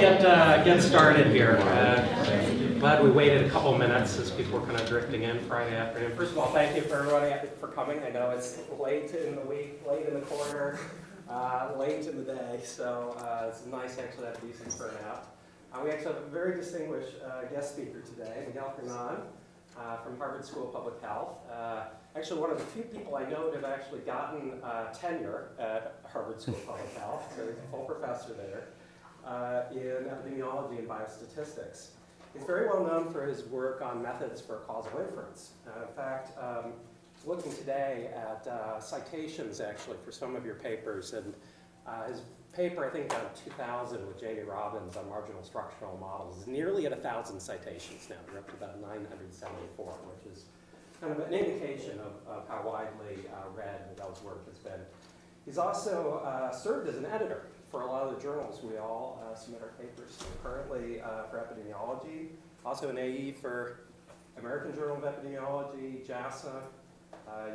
get started here. Glad we waited a couple minutes as people were kind of drifting in Friday afternoon. First of all, thank you for everybody for coming. I know it's late in the week, late in the quarter, late in the day, so it's nice actually to have a decent turnout. We actually have a very distinguished guest speaker today, Miguel Hernan from Harvard School of Public Health. Actually, one of the few people I know that have actually gotten tenure at Harvard School of Public Health, so he's a full professor there in epidemiology and biostatistics. He's very well known for his work on methods for causal inference. In fact, I was looking today at citations actually for some of your papers, and his paper, I think, out of 2000 with Jamie Robbins on marginal structural models is nearly at 1,000 citations now. We're up to about 974, which is kind of an indication of how widely read Miguel's work has been. He's also served as an editor for a lot of the journals we all submit our papers to. Currently for epidemiology, also an AE for American Journal of Epidemiology, JASA,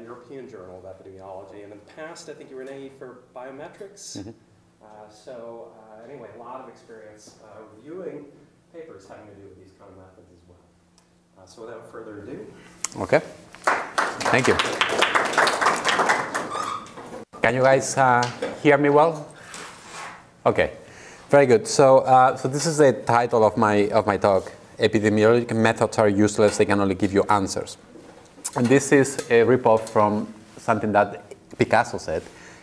European Journal of Epidemiology, and in the past I think you were an AE for biometrics. Mm-hmm. Anyway, a lot of experience reviewing papers having to do with these kind of methods as well. So without further ado. Okay. Thank you. Can you guys hear me well? Okay. Very good. So this is the title of my talk. Epidemiologic methods are useless. They can only give you answers. And this is a ripoff from something that Picasso said.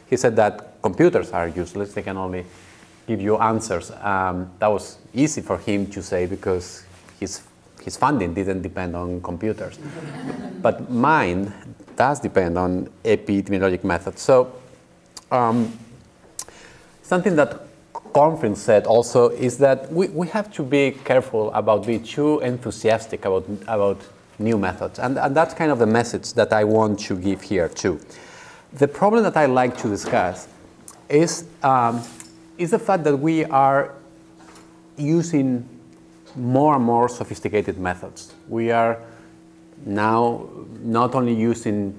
He said that computers are useless. They can only give you answers. That was easy for him to say because his funding didn't depend on computers. But mine does depend on epidemiologic methods. So something that conference said also is that we have to be careful about being too enthusiastic about new methods. And that's kind of the message that I want to give here too. The problem that I like to discuss is the fact that we are using more and more sophisticated methods. We are now not only using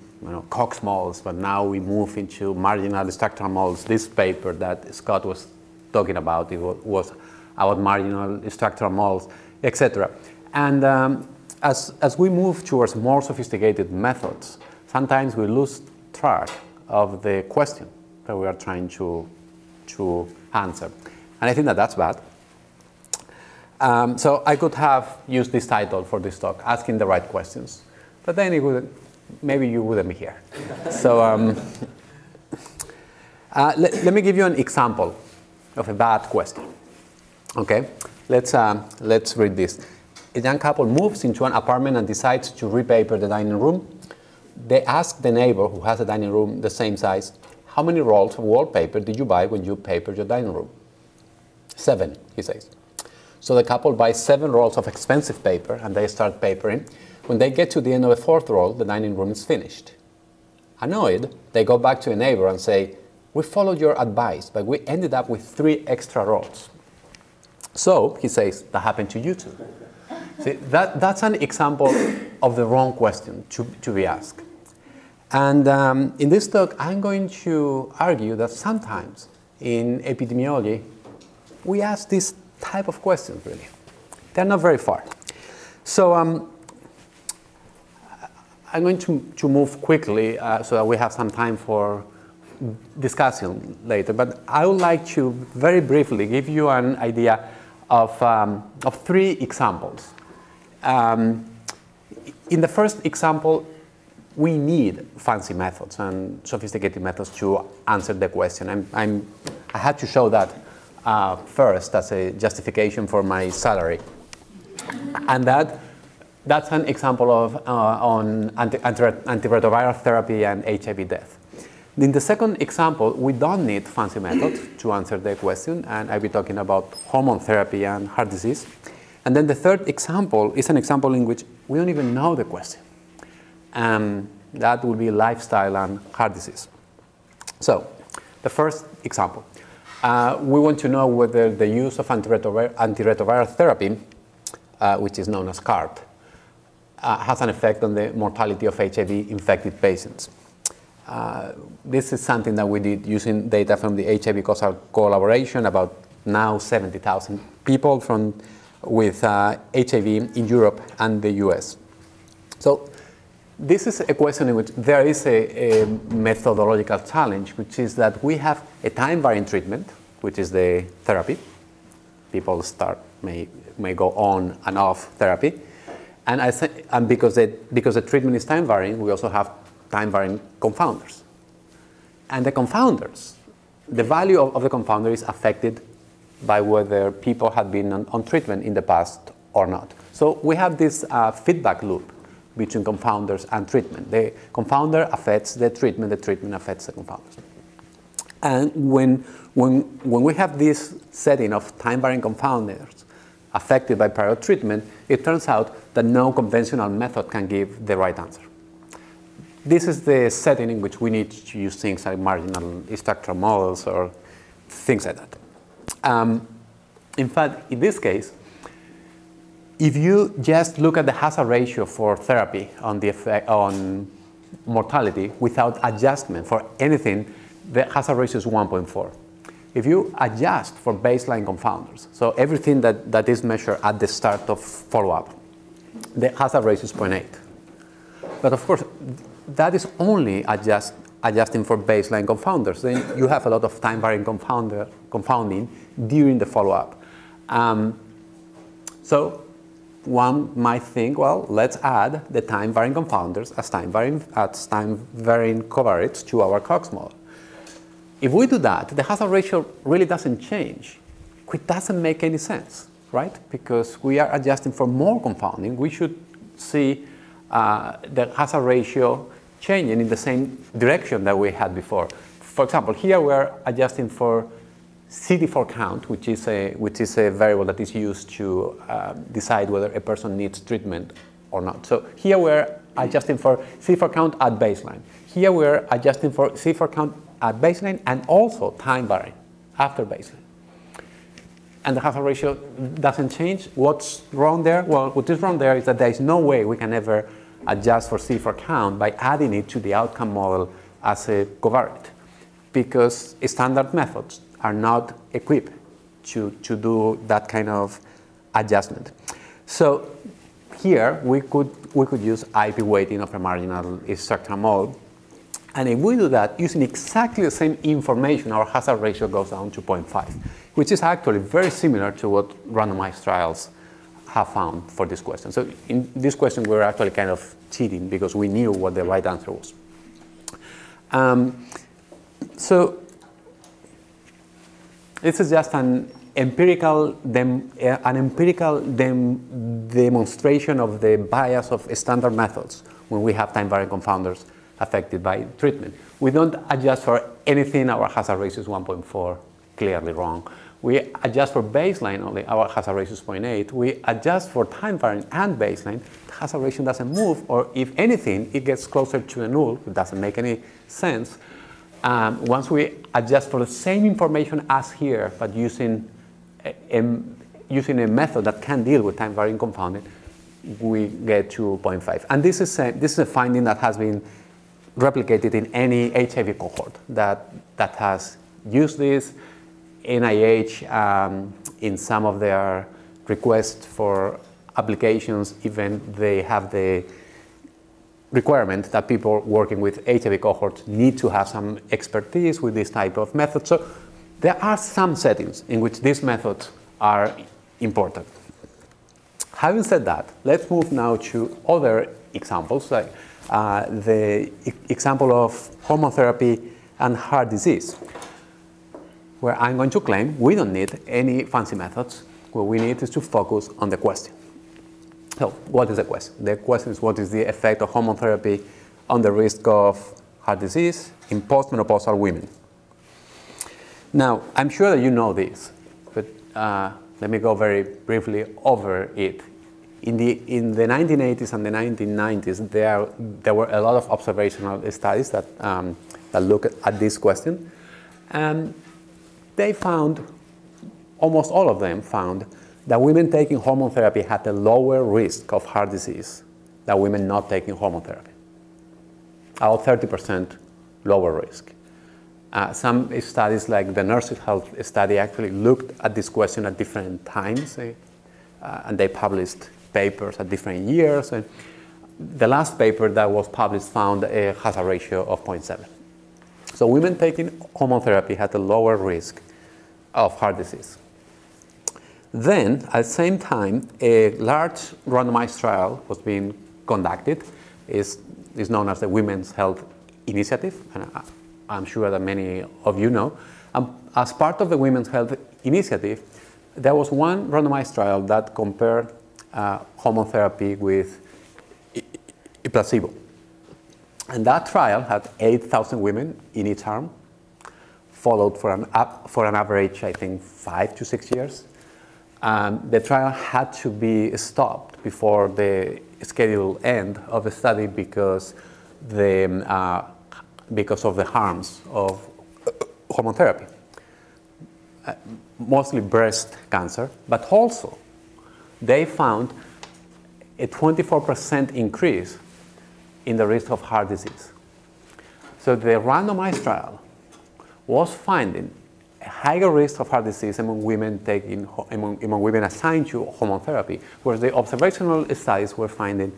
Cox models, but now we move into marginal structural models. This paper that Scott was talking about, it was about marginal structural models, etc. And as we move towards more sophisticated methods, sometimes we lose track of the question that we are trying to answer. And I think that that's bad. So I could have used this title for this talk, asking the right questions. But then maybe you wouldn't be here. So let me give you an example of a bad question. Okay, let's read this. A young couple moves into an apartment and decides to repaper the dining room. They ask the neighbor who has a dining room the same size, how many rolls of wallpaper did you buy when you papered your dining room? 7, he says. So the couple buys 7 rolls of expensive paper and they start papering. When they get to the end of the 4th roll, the dining room is finished. Annoyed, they go back to a neighbor and say, we followed your advice, but we ended up with 3 extra rolls. So, he says, that happened to you too. See, that's an example of the wrong question to be asked. And in this talk, I'm going to argue that sometimes in epidemiology, we ask this type of questions, really. They're not very far. So I'm going to move quickly so that we have some time for discussion later. But I would like to very briefly give you an idea of 3 examples. In the first example, we need fancy methods and sophisticated methods to answer the question. I had to show that first as a justification for my salary. And that's an example of on antiretroviral therapy and HIV death. In the second example, we don't need fancy methods to answer the question, and I'll be talking about hormone therapy and heart disease. And then the third example is an example in which we don't even know the question. That will be lifestyle and heart disease. So, the first example. We want to know whether the use of antiretroviral therapy, which is known as CART, has an effect on the mortality of HIV-infected patients. This is something that we did using data from the HIV causal collaboration about now 70,000 people with HIV in Europe and the US. So this is a question in which there is a methodological challenge, which is that we have a time-varying treatment, which is the therapy. People may go on and off therapy. And because the treatment is time-varying, we also have time-varying confounders. And the confounders, the value of the confounder is affected by whether people have been on treatment in the past or not. So we have this feedback loop between confounders and treatment. The confounder affects the treatment affects the confounders. And when we have this setting of time-varying confounders affected by prior treatment, it turns out that no conventional method can give the right answer. This is the setting in which we need to use things like marginal structural models or things like that. In fact, in this case, if you just look at the hazard ratio for therapy on the effect on mortality without adjustment for anything, the hazard ratio is 1.4. If you adjust for baseline confounders, so everything that is measured at the start of follow-up, the hazard ratio is 0.8. But of course, that is only adjusting for baseline confounders. Then you have a lot of time-varying confounding during the follow-up. So one might think, well, let's add the time-varying confounders as time-varying covariates to our Cox model. If we do that, the hazard ratio really doesn't change. It doesn't make any sense, right? Because we are adjusting for more confounding. We should see the hazard ratio changing in the same direction that we had before. For example, here we're adjusting for CD4 count, which is a variable that is used to decide whether a person needs treatment or not. So here we're adjusting for CD4 count at baseline. Here we're adjusting for CD4 count at baseline and also time varying after baseline. And the hazard ratio doesn't change. What's wrong there? Well, what is wrong there is that there is no way we can ever adjust for CD4 count by adding it to the outcome model as a covariate, because standard methods are not equipped to do that kind of adjustment. So here we could use IP weighting of a marginal structural model. And if we do that using exactly the same information, our hazard ratio goes down to 0.5, which is actually very similar to what randomized trials have found for this question. So in this question, we're actually kind of cheating because we knew what the right answer was. So this is just an empirical demonstration of the bias of standard methods when we have time-varying confounders affected by treatment. We don't adjust for anything. Our hazard ratio is 1.4, clearly wrong. We adjust for baseline only. Our hazard ratio is 0.8. We adjust for time varying and baseline. The hazard ratio doesn't move, or if anything, it gets closer to the null. It doesn't make any sense. Once we adjust for the same information as here, but using a method that can deal with time varying confounding, we get to 0.5. And this is a finding that has been replicated in any HIV cohort that has used this. NIH, in some of their requests for applications, even they have the requirement that people working with HIV cohorts need to have some expertise with this type of method. So there are some settings in which these methods are important. Having said that, let's move now to other examples, like the example of hormone therapy and heart disease, where I'm going to claim we don't need any fancy methods. What we need is to focus on the question. So what is the question? The question is, what is the effect of hormone therapy on the risk of heart disease in postmenopausal women? Now, I'm sure that you know this, but let me go very briefly over it. In the 1980s and the 1990s, there were a lot of observational studies that look at this question. And they found, almost all of them found, that women taking hormone therapy had a lower risk of heart disease than women not taking hormone therapy. About 30% lower risk. Some studies, like the nurses' health study, actually looked at this question at different times, and they published papers at different years. And the last paper that was published found a hazard ratio of 0.7. So women taking hormone therapy had a lower risk of heart disease. Then, at the same time, a large randomized trial was being conducted. Is known as the Women's Health Initiative, and I'm sure that many of you know. As part of the Women's Health Initiative, there was one randomized trial that compared hormone therapy with a placebo. And that trial had 8,000 women in each arm, followed for an average, I think, 5 to 6 years. The trial had to be stopped before the scheduled end of the study because of the harms of hormone therapy, mostly breast cancer, but also they found a 24% increase in the risk of heart disease. So the randomized trial was finding a higher risk of heart disease among women among women assigned to hormone therapy, whereas the observational studies were finding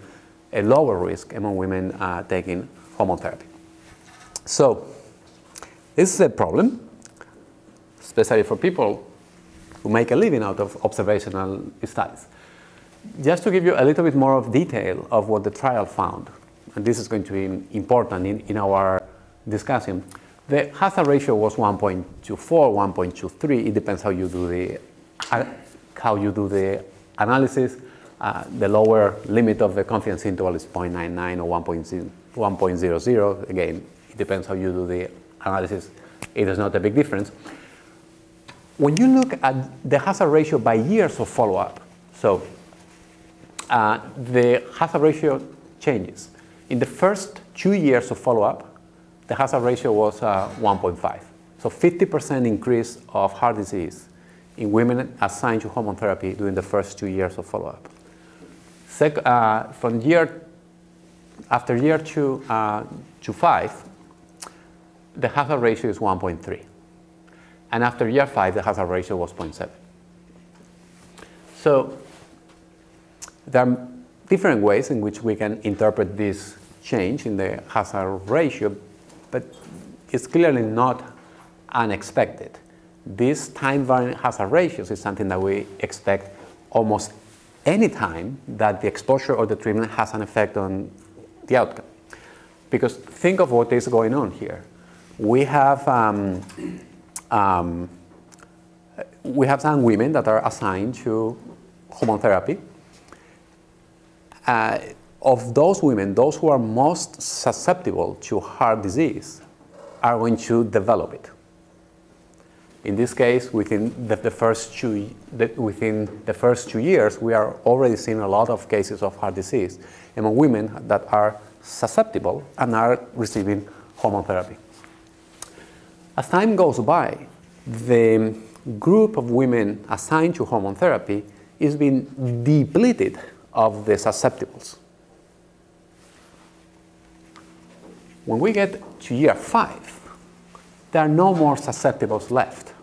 a lower risk among women taking hormone therapy. So this is a problem, especially for people who make a living out of observational studies. Just to give you a little bit more of detail of what the trial found, and this is going to be important in our discussion, the hazard ratio was 1.24, 1.23. It depends how you do the analysis. The lower limit of the confidence interval is 0.99 or 1.00. Again, it depends how you do the analysis. It is not a big difference. When you look at the hazard ratio by years of follow-up, so the hazard ratio changes. In the first 2 years of follow-up, the hazard ratio was 1.5. So 50% increase of heart disease in women assigned to hormone therapy during the first 2 years of follow-up. After year 2 to 5, the hazard ratio is 1.3. And after year 5, the hazard ratio was 0.7. So there are different ways in which we can interpret this change in the hazard ratio, but it's clearly not unexpected. This time-varying hazard ratios is something that we expect almost any time that the exposure or the treatment has an effect on the outcome. Because think of what is going on here. We have some women that are assigned to hormone therapy. Of those women, those who are most susceptible to heart disease are going to develop it. In this case, within the first 2 years, we are already seeing a lot of cases of heart disease among women that are susceptible and are receiving hormone therapy. As time goes by, the group of women assigned to hormone therapy is being depleted of the susceptibles. When we get to year 5, there are no more susceptibles left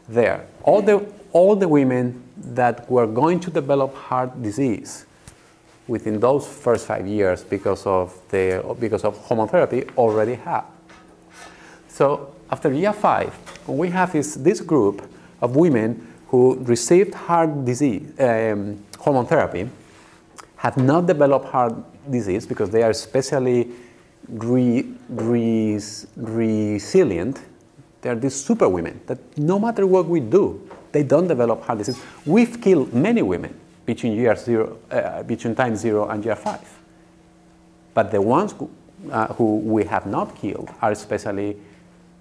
there. All the women that were going to develop heart disease within those first 5 years because of hormone therapy already have. So after year 5, what we have is this group of women who received heart disease hormone therapy, have not developed heart disease because they are especially resilient. They are these super women that no matter what we do, they don't develop heart disease. We've killed many women between time 0 and year 5. But the ones who we have not killed are especially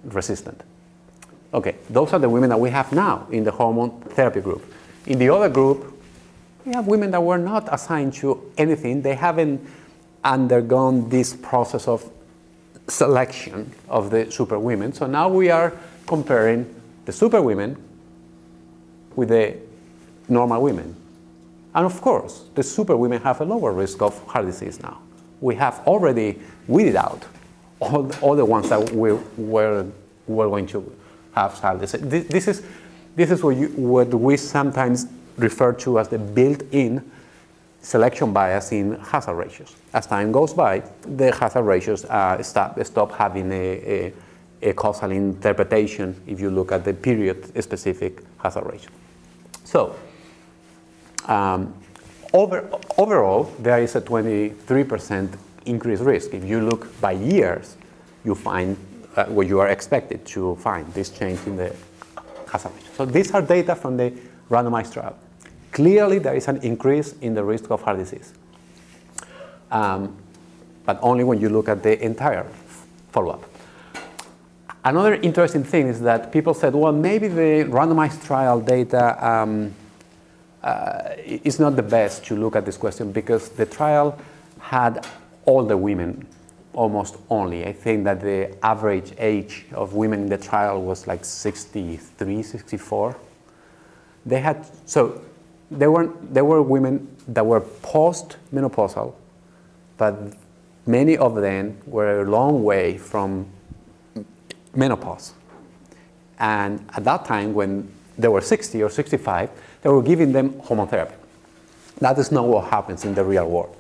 resistant. Okay, those are the women that we have now in the hormone therapy group. In the other group, we have women that were not assigned to anything. They haven't undergone this process of selection of the super women. So now we are comparing the super women with the normal women. And of course, the super women have a lower risk of heart disease now. We have already weeded out all the ones that were we're going to have heart disease. This is what we sometimes refer to as the built-in selection bias in hazard ratios. As time goes by, the hazard ratios stop having a causal interpretation if you look at the period-specific hazard ratio. So, overall, there is a 23% increased risk. If you look by years, you find what you are expected to find, this change in the hazard ratio. So these are data from the randomized trial. Clearly, there is an increase in the risk of heart disease, but only when you look at the entire follow-up. Another interesting thing is that people said, well, maybe the randomized trial data is not the best to look at this question because the trial had older women almost only. I think that the average age of women in the trial was like 63, 64. There were women that were post-menopausal, but many of them were a long way from menopause. And at that time, when they were 60 or 65, they were giving them hormone therapy. That is not what happens in the real world.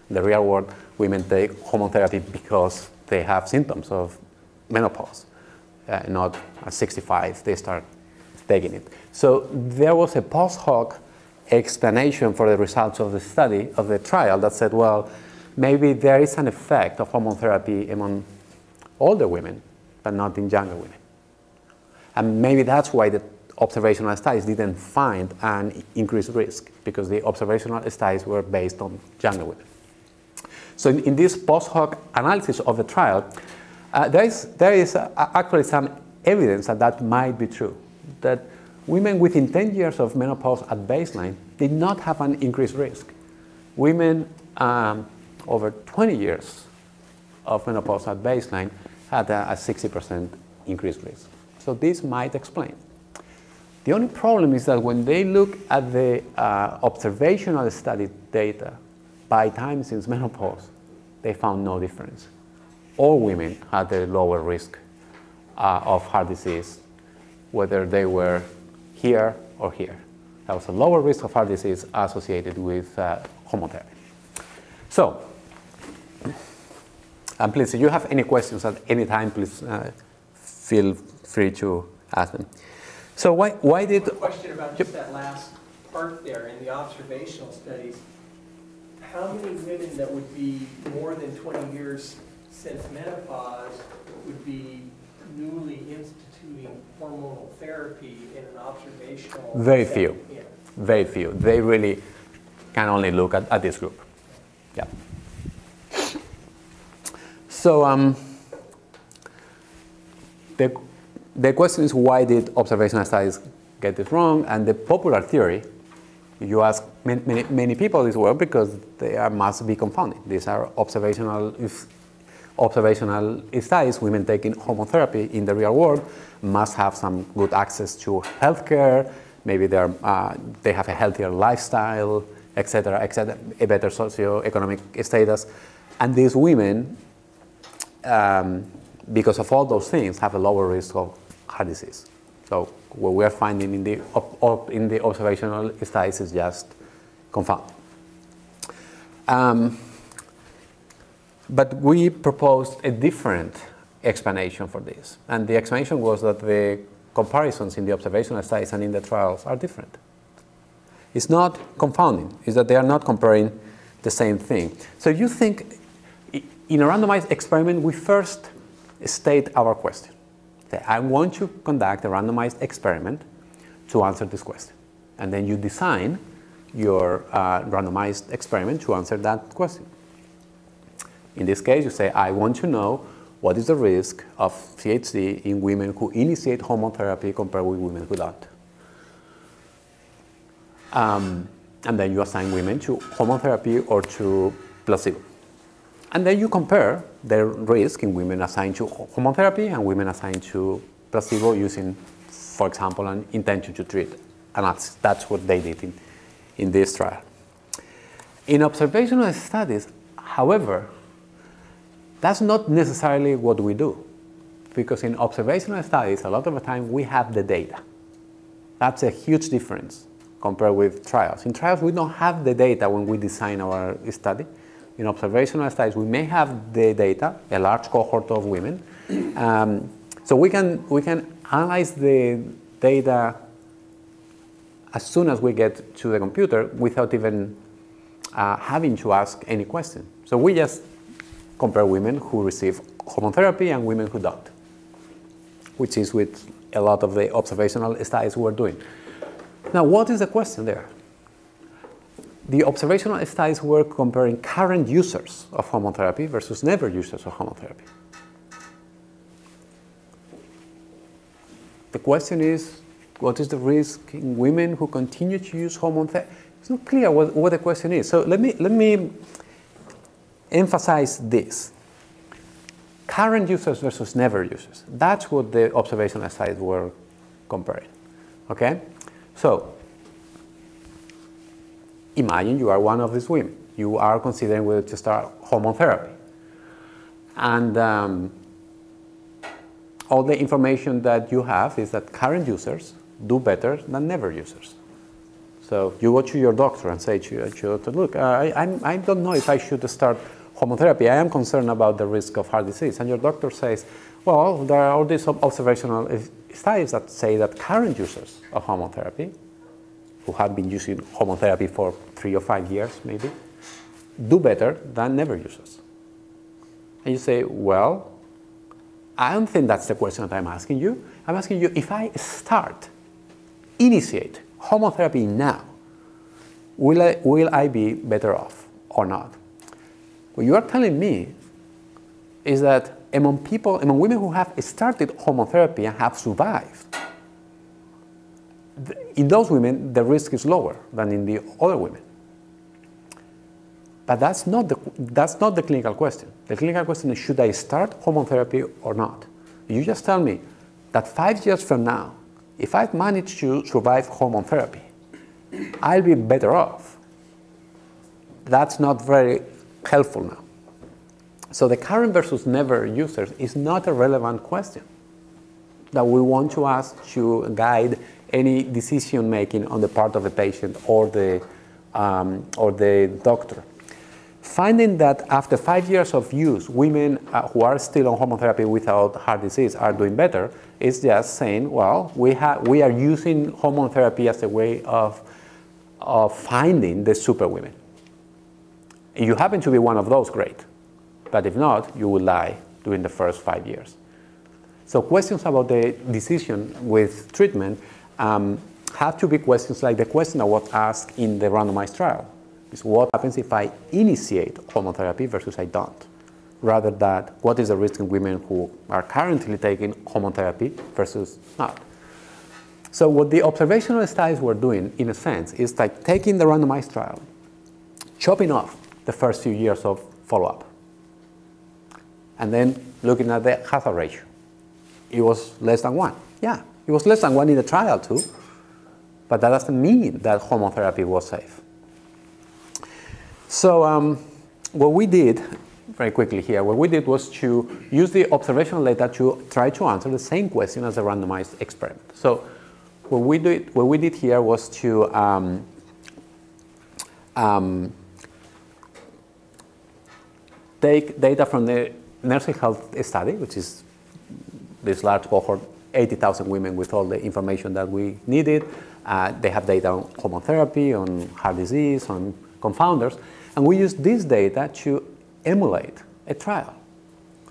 In the real world, women take hormone therapy because they have symptoms of menopause. Not at 65, they start taking it. So there was a post hoc explanation for the results of the study, of the trial, that said, well, maybe there is an effect of hormone therapy among older women, but not in younger women. And maybe that's why the observational studies didn't find an increased risk, because the observational studies were based on younger women. So in this post hoc analysis of the trial, there is actually some evidence that might be true, that women within 10 years of menopause at baseline did not have an increased risk. Women over 20 years of menopause at baseline had a 60% increased risk. So this might explain. The only problem is that when they look at the observational study data by time since menopause, they found no difference. All women had a lower risk of heart disease, whether they were here or here. There was a lower risk of heart disease associated with hormone therapy. So, and please, if you have any questions at any time, please feel free to ask them. So why did... A question about just that last part there in the observational studies. How many women that would be more than 20 years since menopause would be newly instituting hormonal therapy in an observational Very setting? few. Yeah. Very few. They really can only look at this group. Yeah. So the question is, why did observational studies get this wrong? And the popular theory, you ask many people, is, well, because they must be confounded. These are observational studies. Women taking hormone therapy in the real world must have some good access to healthcare. Maybe they have a healthier lifestyle, etc., a better socioeconomic status. And these women, because of all those things, have a lower risk of heart disease. So what we are finding in the observational studies is just confounding. But we proposed a different explanation for this. And the explanation was that the comparisons in the observational studies and in the trials are different. It's not confounding. It's that they are not comparing the same thing. So you think, in a randomized experiment, we first state our question. Say, I want to conduct a randomized experiment to answer this question. And then you design your randomized experiment to answer that question. In this case, you say, I want to know what is the risk of CHD in women who initiate hormone therapy compared with women who don't. And then you assign women to hormone therapy or to placebo. And then you compare the risk in women assigned to hormone therapy and women assigned to placebo using, for example, an intention to treat. And that's what they did in this trial. In observational studies, however, that's not necessarily what we do. because in observational studies, a lot of the time we have the data. That's a huge difference compared with trials. In trials, we don't have the data when we design our study. In observational studies, we may have the data, a large cohort of women. So we can analyze the data as soon as we get to the computer without even having to ask any question. So we just compare women who receive hormone therapy and women who don't, which is with a lot of the observational studies we're doing. Now, what is the question there? The observational studies were comparing current users of hormone therapy versus never users of hormone therapy. The question is, what is the risk in women who continue to use hormone therapy? It's not clear what the question is. So let me emphasize this. Current users versus never users. That's what the observational studies were comparing. Okay? So imagine you are one of these women. You are considering whether to start hormone therapy. And all the information that you have is that current users do better than never users. So you go to your doctor and say to your doctor, look, I don't know if I should start hormone therapy. I am concerned about the risk of heart disease. And your doctor says, well, there are all these observational studies that say that current users of hormone therapy, who have been using hormone therapy for 3 or 5 years maybe, do better than never users. And you say, well, I don't think that's the question that I'm asking you. I'm asking you, if I initiate hormone therapy now, will I be better off or not? What you are telling me is that among women who have started hormone therapy and have survived, in those women, the risk is lower than in the other women. But that's not the clinical question. The clinical question is, should I start hormone therapy or not? You just tell me that 5 years from now, if I've managed to survive hormone therapy, I'll be better off. That's not very helpful now. So the current versus never users is not a relevant question that we want to ask to guide any decision making on the part of the patient or the doctor. Finding that after 5 years of use, women who are still on hormone therapy without heart disease are doing better is just saying, well, we are using hormone therapy as a way of finding the super women. If you happen to be one of those, great. But if not, you will die during the first 5 years. So questions about the decision with treatment have to be questions like the question that was asked in the randomized trial. Is what happens if I initiate hormone therapy versus I don't? Rather than what is the risk in women who are currently taking hormone therapy versus not? So what the observational studies were doing, in a sense, is like taking the randomized trial, chopping off the first few years of follow-up, and then looking at the hazard ratio. It was less than 1. Yeah, it was less than 1 in the trial too, but that doesn't mean that hormone therapy was safe. So what we did, very quickly here, what we did was to use the observational data to try to answer the same question as a randomized experiment. So what we did here was to take data from the nursing health study, which is this large cohort, 80,000 women with all the information that we needed. They have data on hormone therapy, on heart disease, on confounders, and we used this data to emulate a trial.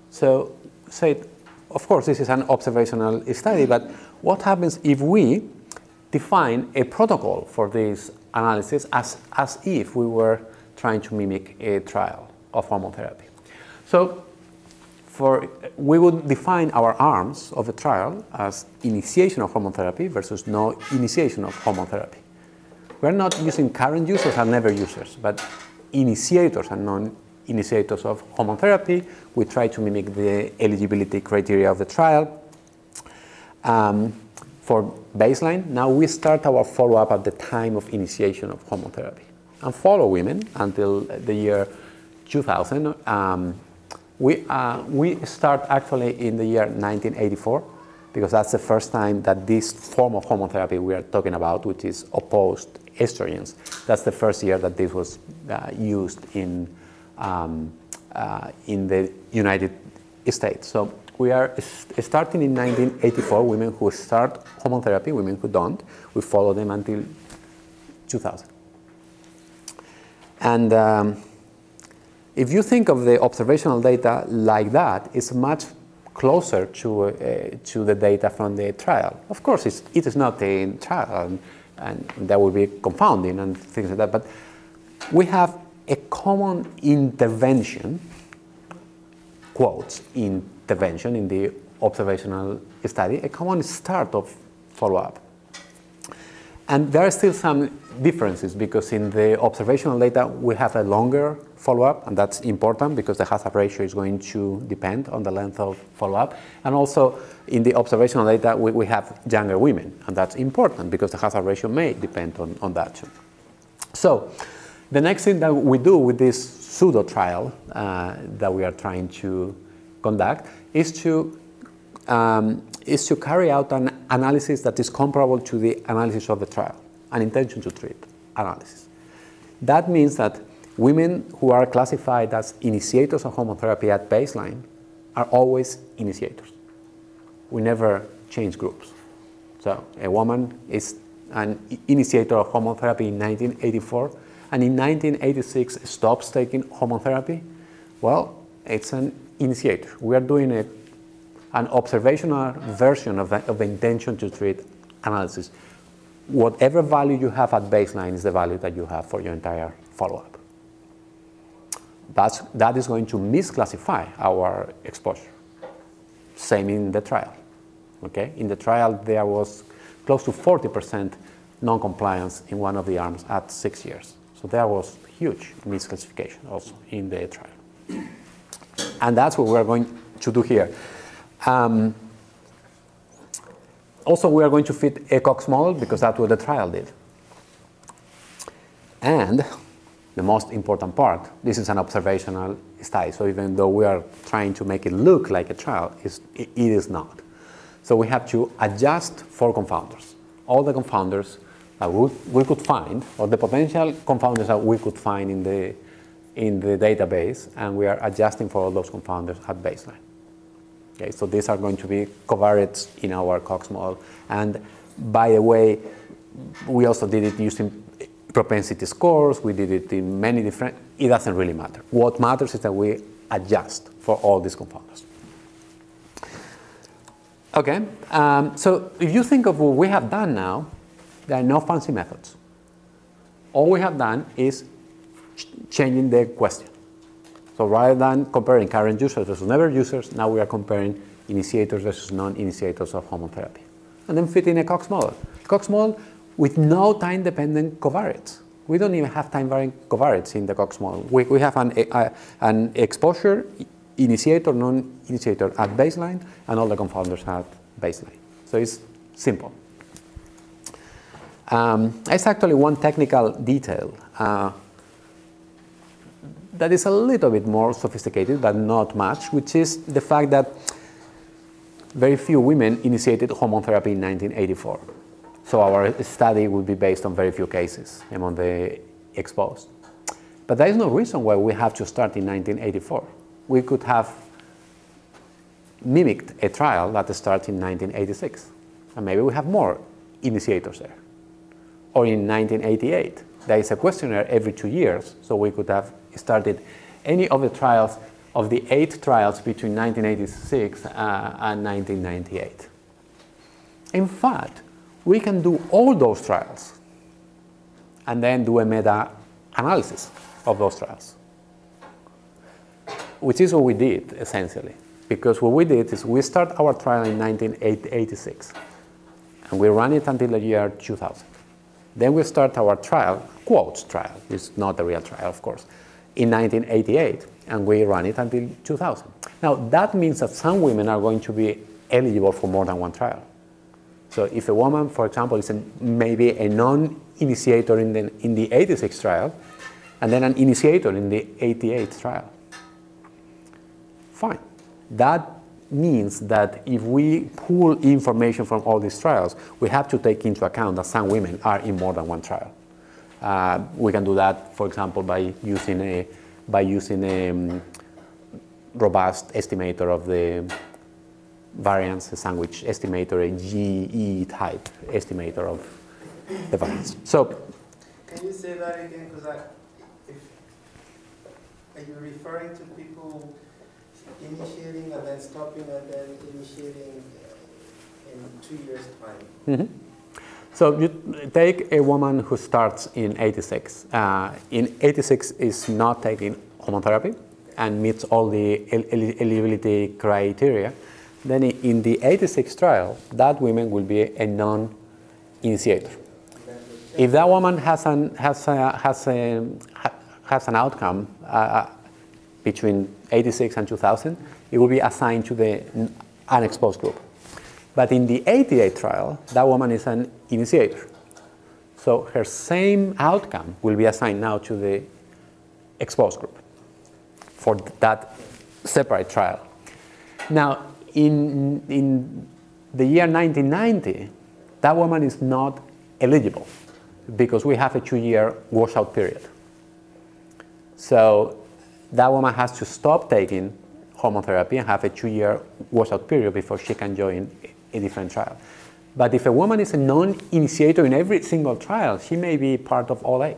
So say, of course, this is an observational study, but what happens if we define a protocol for this analysis as if we were trying to mimic a trial of hormone therapy? So we would define our arms of the trial as initiation of hormone therapy versus no initiation of hormone therapy. We're not using current users and never users, but initiators and non-initiators of hormone therapy. We try to mimic the eligibility criteria of the trial. For baseline, now we start our follow-up at the time of initiation of hormone therapy and follow women until the year 2000 We start actually in the year 1984, because that's the first time that this form of hormone therapy we are talking about, which is opposed estrogens, that's the first year that this was used in the United States. So we are starting in 1984, women who start hormone therapy, women who don't. We follow them until 2000. And if you think of the observational data like that, it's much closer to the data from the trial. Of course, it is not a trial, and that would be confounding and things like that, but we have a common intervention, quotes, intervention in the observational study, a common start of follow-up. And there are still some differences, because in the observational data we have a longer follow-up, and that's important because the hazard ratio is going to depend on the length of follow-up. And also in the observational data we have younger women, and that's important because the hazard ratio may depend on that too. So the next thing that we do with this pseudo trial that we are trying to conduct is to carry out an analysis that is comparable to the analysis of the trial, an intention to treat analysis. That means that women who are classified as initiators of hormone therapy at baseline are always initiators. We never change groups. So a woman is an initiator of hormone therapy in 1984, and in 1986 stops taking hormone therapy. Well, it's an initiator. We are doing an observational version of the intention to treat analysis. Whatever value you have at baseline is the value that you have for your entire follow-up. That is going to misclassify our exposure. Same in the trial. Okay? In the trial, there was close to 40% non-compliance in one of the arms at 6 years. So there was huge misclassification also in the trial. And that's what we're going to do here. Also, we are going to fit a Cox model because that's what the trial did. And the most important part, this is an observational study. So even though we are trying to make it look like a trial, it is not. So we have to adjust for confounders. All the confounders that we could find, or the potential confounders that we could find in the database, and we are adjusting for all those confounders at baseline. Okay, so these are going to be covariates in our Cox model. And by the way, we also did it using propensity scores. We did it in many different, it doesn't really matter. What matters is that we adjust for all these confounders. Okay, so if you think of what we have done now, there are no fancy methods. All we have done is changing the question. So rather than comparing current users versus never users, now we are comparing initiators versus non-initiators of hormone therapy. And then fit in a Cox model. Cox model with no time-dependent covariates. We don't even have time-varying covariates in the Cox model. We have an exposure, initiator, non-initiator at baseline, and all the confounders at baseline. So it's simple. It's actually one technical detail that is a little bit more sophisticated, but not much, which is the fact that very few women initiated hormone therapy in 1984. So our study would be based on very few cases among the exposed. But there is no reason why we have to start in 1984. We could have mimicked a trial that starts in 1986, and maybe we have more initiators there. Or in 1988, there is a questionnaire every 2 years, so we could have started any of the trials of the 8 trials between 1986 and 1998. In fact, we can do all those trials and then do a meta-analysis of those trials, which is what we did, essentially. Because what we did is we start our trial in 1986, and we run it until the year 2000. Then we start our trial, quotes trial, it's not a real trial, of course, in 1988, and we run it until 2000. Now, that means that some women are going to be eligible for more than one trial. So if a woman, for example, is maybe a non-initiator in the 86 trial, and then an initiator in the 88 trial, Fine. That means that if we pull information from all these trials, we have to take into account that some women are in more than one trial. We can do that, for example, by using a robust estimator of the variance, a sandwich estimator, a GE type estimator of the variance. So, can you say that again? Because are you referring to people initiating and then stopping and then initiating in 2 years' time? mm-hmm. So you take a woman who starts in 86. In 86 is not taking hormone therapy and meets all the eligibility criteria. Then in the 86 trial, that woman will be a non-initiator. If that woman has an outcome between 86 and 2000, it will be assigned to the unexposed group. But in the 88 trial, that woman is an initiator. So her same outcome will be assigned now to the exposed group for that separate trial. Now, in the year 1990, that woman is not eligible because we have a 2-year washout period. So that woman has to stop taking hormone therapy and have a 2-year washout period before she can join a different trial. But if a woman is a non-initiator in every single trial, she may be part of all 8.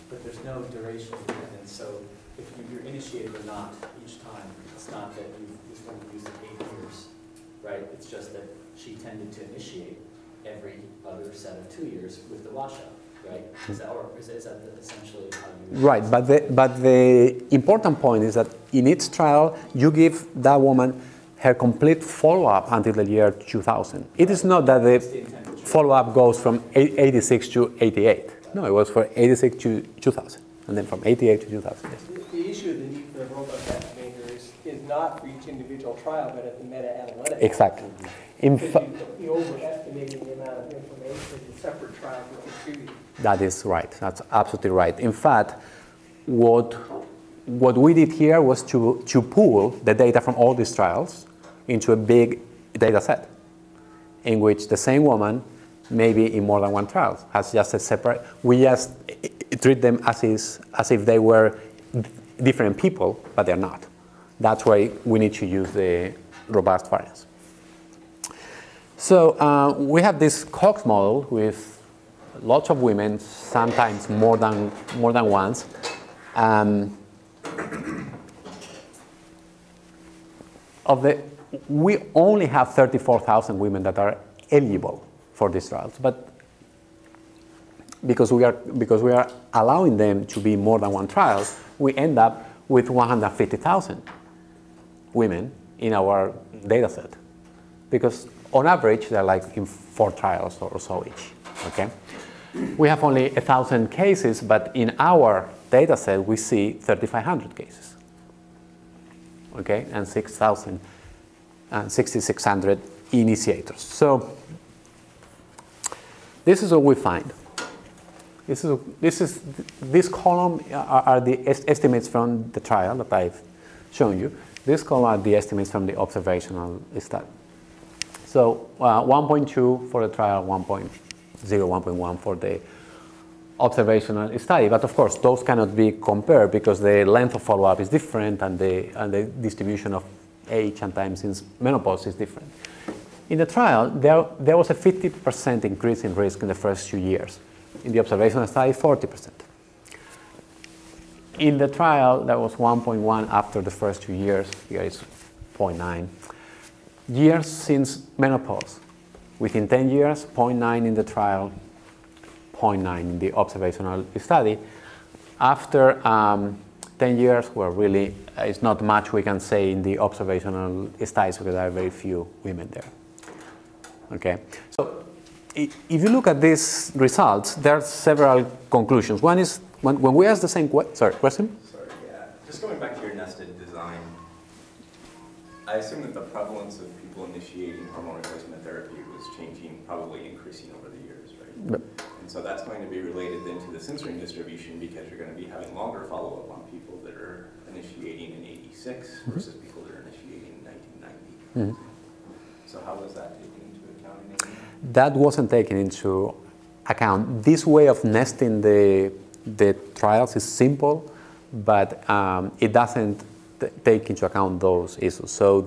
But there's no duration dependence, so if you're initiated or not each time, it's not that you've been using 8 years, right? It's just that she tended to initiate every other set of 2 years with the washout, right? Is that essentially how you... Right, but the important point is that in each trial, you give that woman her complete follow-up until the year 2000. It is not that the follow-up goes from 86 to 88. No, it was from 86 to 2000, and then from 88 to 2000. Yes. The issue of the need for a robust estimator is not for each individual trial, but at the meta-analytic. Exactly. You overestimating the amount of information in separate trials will contribute. That is right. That's absolutely right. In fact, what we did here was to pool the data from all these trials into a big data set in which the same woman may be in more than one trial, has just a separate, we just treat them as if they were different people, but they're not. That's why we need to use the robust variance. So we have this Cox model with lots of women, sometimes more than once. We only have 34,000 women that are eligible for these trials, but because we are allowing them to be more than one trial, we end up with 150,000 women in our data set, because on average they're like in 4 trials or so each. Okay, we have only 1,000 cases, but in our data set we see 3,500 cases. Okay, and 6,600 initiators. So this is what we find. This column are the estimates from the trial that I've shown you. This column are the estimates from the observational study. So 1.2 for the trial, 1.0, 1.1 for the observational study. But of course, those cannot be compared because the length of follow-up is different and the distribution of age and time since menopause is different. In the trial, there was a 50% increase in risk in the first 2 years. In the observational study, 40%. In the trial, there was 1.1 after the first 2 years. Here is 0.9. Years since menopause. Within 10 years, 0.9 in the trial, 0.9 in the observational study. After 10 years, well, really, it's not much we can say in the observational studies because there are very few women there. Okay, so if you look at these results, there are several conclusions. One is when we ask the same question. Sorry, yeah. Just going back to your nested design, I assume that the prevalence of people initiating hormone replacement therapy was changing, probably increasing over the years, right? Yep. And so that's going to be related then to the censoring distribution because you're going to be having longer follow-up on people that are initiating in 86 1986 versus people that are initiating in 1990. So how was that taken into account in any way? That wasn't taken into account. This way of nesting the trials is simple, but it doesn't take into account those issues. So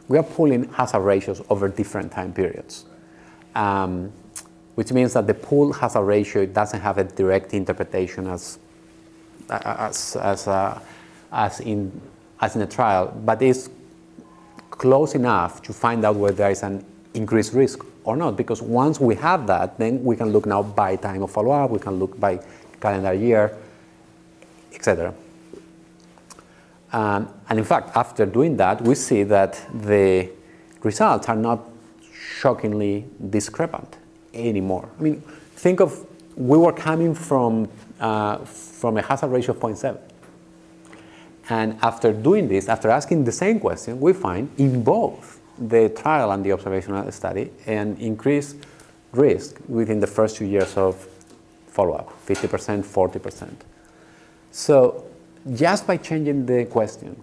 we are pulling hazard ratios over different time periods, which means that the pool hazard ratio doesn't have a direct interpretation as in a trial, but is close enough to find out whether there is an increased risk or not. Because once we have that, then we can look now by time of follow-up, we can look by calendar year, etc. And in fact, after doing that, we see that the results are not shockingly discrepant anymore. I mean, think of, we were coming from a hazard ratio of 0.7. And after doing this, after asking the same question, we find in both the trial and the observational study an increased risk within the first 2 years of follow-up, 50%, 40%. So just by changing the question,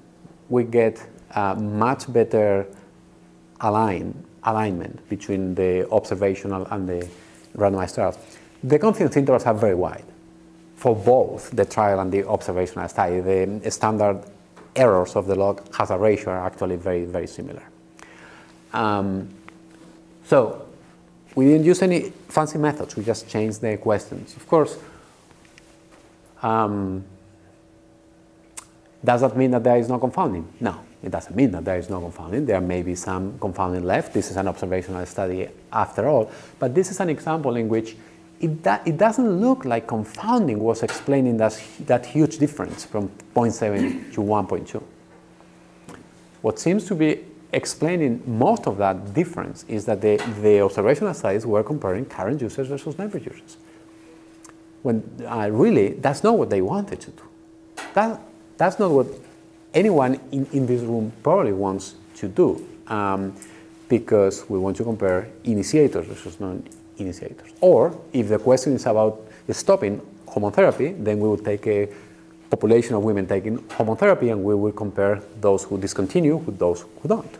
we get a much better alignment between the observational and the randomized trials. The confidence intervals are very wide for both the trial and the observational study. The standard errors of the log hazard ratio are actually very, very similar. So we didn't use any fancy methods. We just changed the questions. Of course, does that mean that there is no confounding? No, it doesn't mean that there is no confounding. There may be some confounding left. This is an observational study after all. But this is an example in which it doesn't look like confounding was explaining that huge difference from 0.7 to 1.2. What seems to be explaining most of that difference is that the observational studies were comparing current users versus never users. When really, that's not what they wanted to do. That's not what anyone in this room probably wants to do, because we want to compare initiators versus non-initiators. Or if the question is about stopping hormone therapy, then we will take a population of women taking hormone therapy and we will compare those who discontinue with those who don't.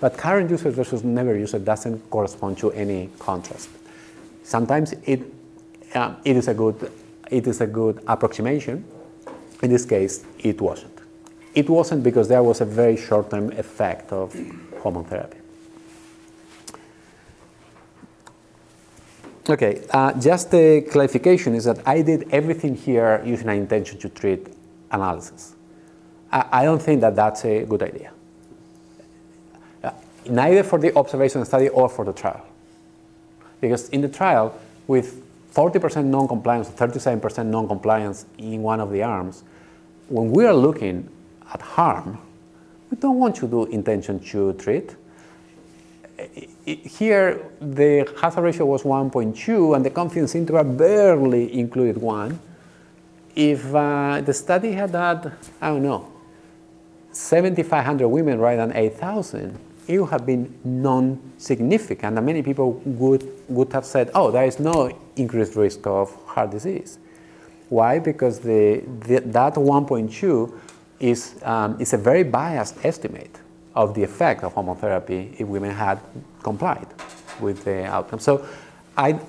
But current users versus never users doesn't correspond to any contrast. Sometimes it is a good approximation. In this case, it wasn't. It wasn't because there was a very short-term effect of hormone therapy. Okay, just a clarification is that I did everything here using an intention to treat analysis. I don't think that that's a good idea. Neither for the observational study or for the trial. Because in the trial, with 40% non-compliance, 37% non-compliance in one of the arms, when we are looking at harm, we don't want to do intention to treat. Here, the hazard ratio was 1.2 and the confidence interval barely included 1. If the study had had, I don't know, 7,500 women rather than 8,000, it would have been non-significant, and many people would have said, oh, there is no increased risk of heart disease. Why? Because that 1.2 is a very biased estimate of the effect of hormone therapy if women had complied with the outcome. So I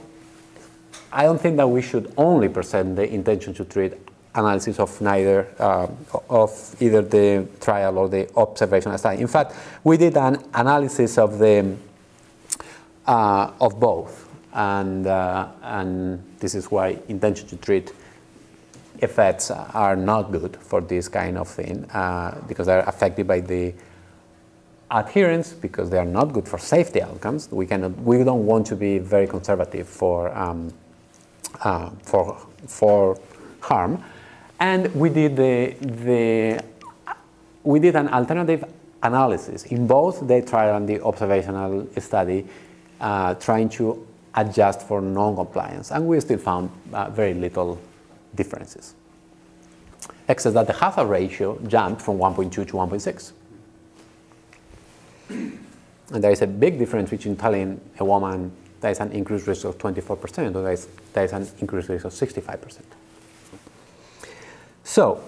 don't think that we should only present the intention to treat analysis of either the trial or the observational study. In fact, we did an analysis of both, and this is why intention to treat effects are not good for this kind of thing, because they're affected by the adherence, because they are not good for safety outcomes. We don't want to be very conservative for harm. And we did an alternative analysis in both the trial and the observational study, trying to adjust for non-compliance, and we still found very little differences, except that the hazard ratio jumped from 1.2 to 1.6. And there is a big difference between telling a woman there is an increased risk of 24% or there is an increased risk of 65%. So,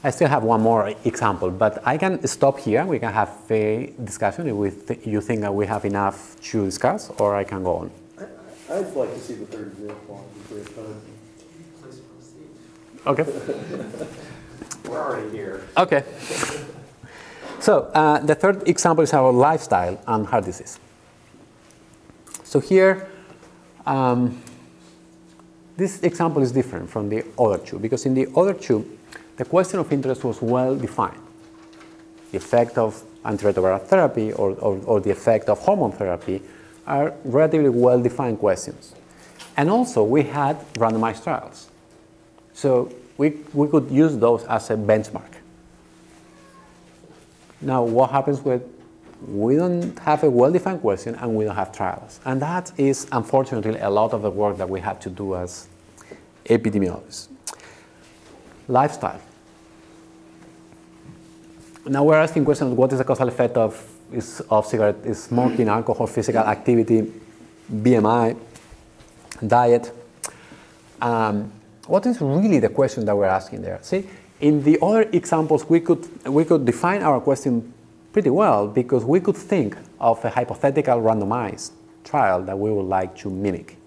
I still have one more example, but I can stop here. We can have a discussion if you think that we have enough to discuss, or I can go on. I'd like to see the third example before you come. Please proceed. Okay. We're already here. Okay. So the third example is our lifestyle and heart disease. So here, this example is different from the other two, because in the other two, the question of interest was well defined. The effect of antiretroviral therapy or the effect of hormone therapy are relatively well defined questions. And also we had randomized trials. So we could use those as a benchmark. Now what happens when we don't have a well-defined question and we don't have trials? And that is unfortunately a lot of the work that we have to do as epidemiologists. Lifestyle. Now we're asking questions, what is the causal effect of cigarette smoking, alcohol, physical activity, BMI, diet? What is really the question that we're asking there? See, in the other examples, we could define our question pretty well because we could think of a hypothetical randomized trial that we would like to mimic.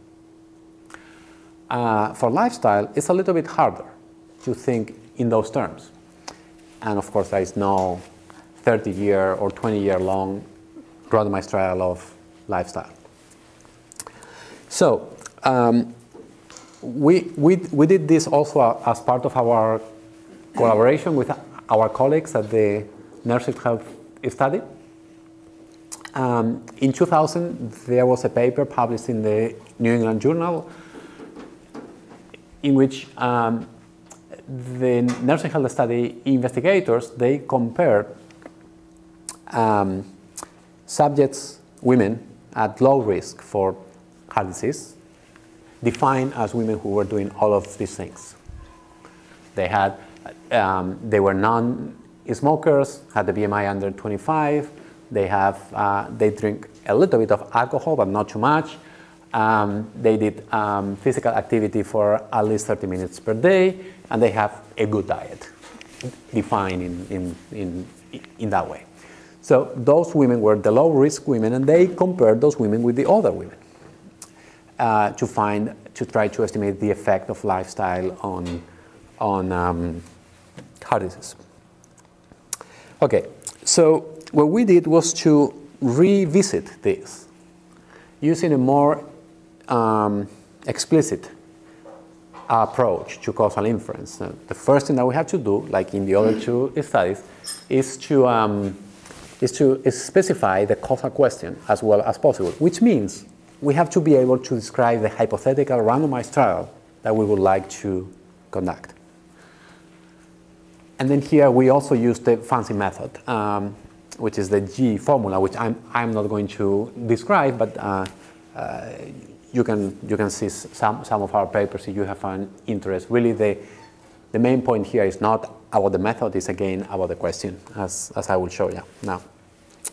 For lifestyle, it's a little bit harder to think in those terms. And of course, there is no 30-year or 20-year long randomized trial of lifestyle. So we did this also as part of our collaboration with our colleagues at the Nursing Health Study. In 2000, there was a paper published in the New England Journal in which the nursing health study investigators, they compared subjects, women at low risk for heart disease, defined as women who were doing all of these things. They were non-smokers, had the BMI under 25. They drink a little bit of alcohol, but not too much. They did physical activity for at least 30 minutes per day, and they have a good diet, defined in that way. So those women were the low-risk women, and they compared those women with the other women to try to estimate the effect of lifestyle on heart disease. Okay, so what we did was to revisit this using a more explicit approach to causal inference. The first thing that we have to do, like in the other two studies, is to specify the causal question as well as possible, which means we have to be able to describe the hypothetical randomized trial that we would like to conduct. And then here we also use the fancy method, which is the G formula, which I'm not going to describe, but you can see some of our papers if you have an interest. Really, the main point here is not about the method; it's again about the question, as I will show you now.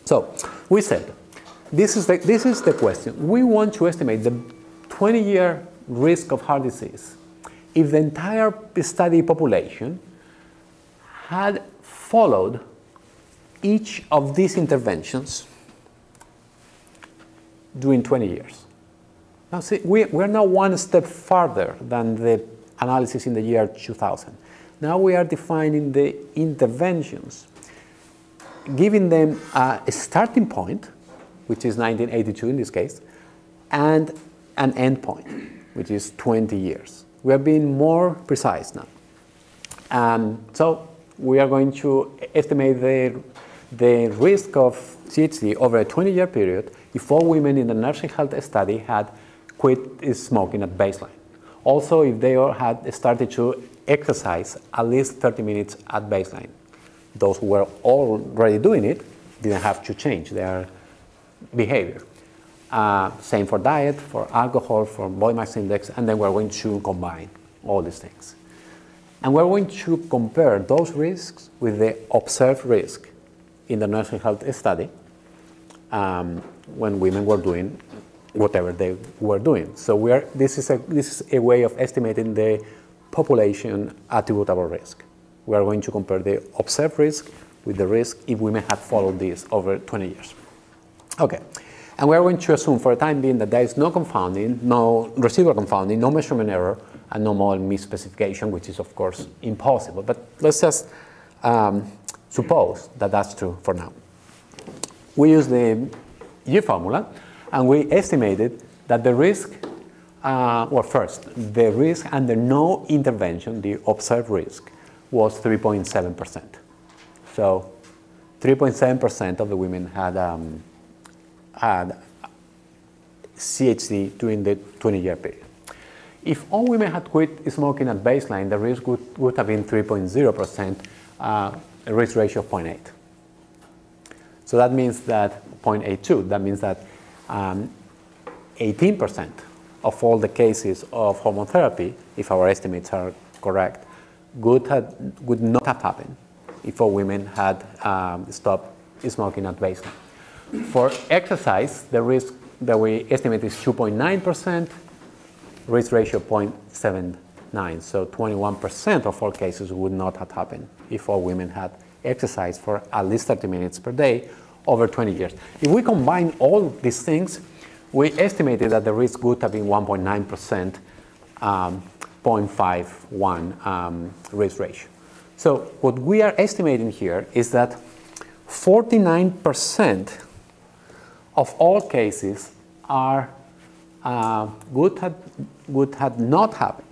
So we said this is the question. We want to estimate the 20-year risk of heart disease if the entire study population had followed each of these interventions during 20 years. Now see, we're now one step farther than the analysis in the year 2000. Now we are defining the interventions, giving them a starting point, which is 1982 in this case, and an end point, which is 20 years. We are being more precise now. So we are going to estimate the risk of CHD over a 20-year period if all women in the nursing health study had quit smoking at baseline. Also, if they all had started to exercise at least 30 minutes at baseline. Those who were already doing it didn't have to change their behavior. Same for diet, for alcohol, for body mass index, and then we're going to combine all these things. And we're going to compare those risks with the observed risk in the nursing health study when women were doing whatever they were doing. So this is a way of estimating the population attributable risk. We are going to compare the observed risk with the risk if women had followed this over 20 years. Okay, and we are going to assume for the time being that there is no confounding, no residual confounding, no measurement error, and no model misspecification, which is of course impossible. But let's just suppose that that's true for now. We use the G formula, and we estimated that the risk, well, first, the risk under no intervention, the observed risk, was 3.7%. So 3.7% of the women had CHD during the 20-year period. If all women had quit smoking at baseline, the risk would have been 3.0%, a risk ratio of 0.8. So that means that 0.82, that means that 18% of all the cases of hormone therapy, if our estimates are correct, would not have happened if all women had stopped smoking at baseline. For exercise, the risk that we estimate is 2.9%, risk ratio 0.79. So 21% of all cases would not have happened if all women had exercised for at least 30 minutes per day over 20 years. If we combine all these things, we estimated that the risk would have been 1.9%, 0.51 risk ratio. So what we are estimating here is that 49% of all cases are would have not happened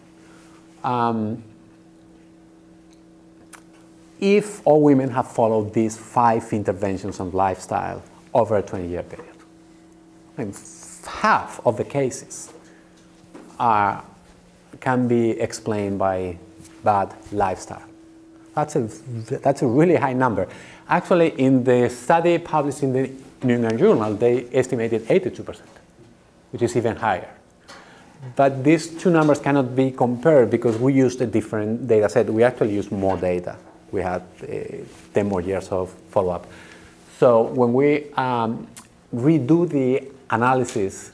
if all women have followed these 5 interventions on lifestyle over a 20-year period. I mean, half of the cases can be explained by bad lifestyle. That's a really high number. Actually, in the study published in the New England Journal, they estimated 82%, which is even higher. But these two numbers cannot be compared because we used a different data set. We actually used more data. We had 10 more years of follow-up. So when we redo the analysis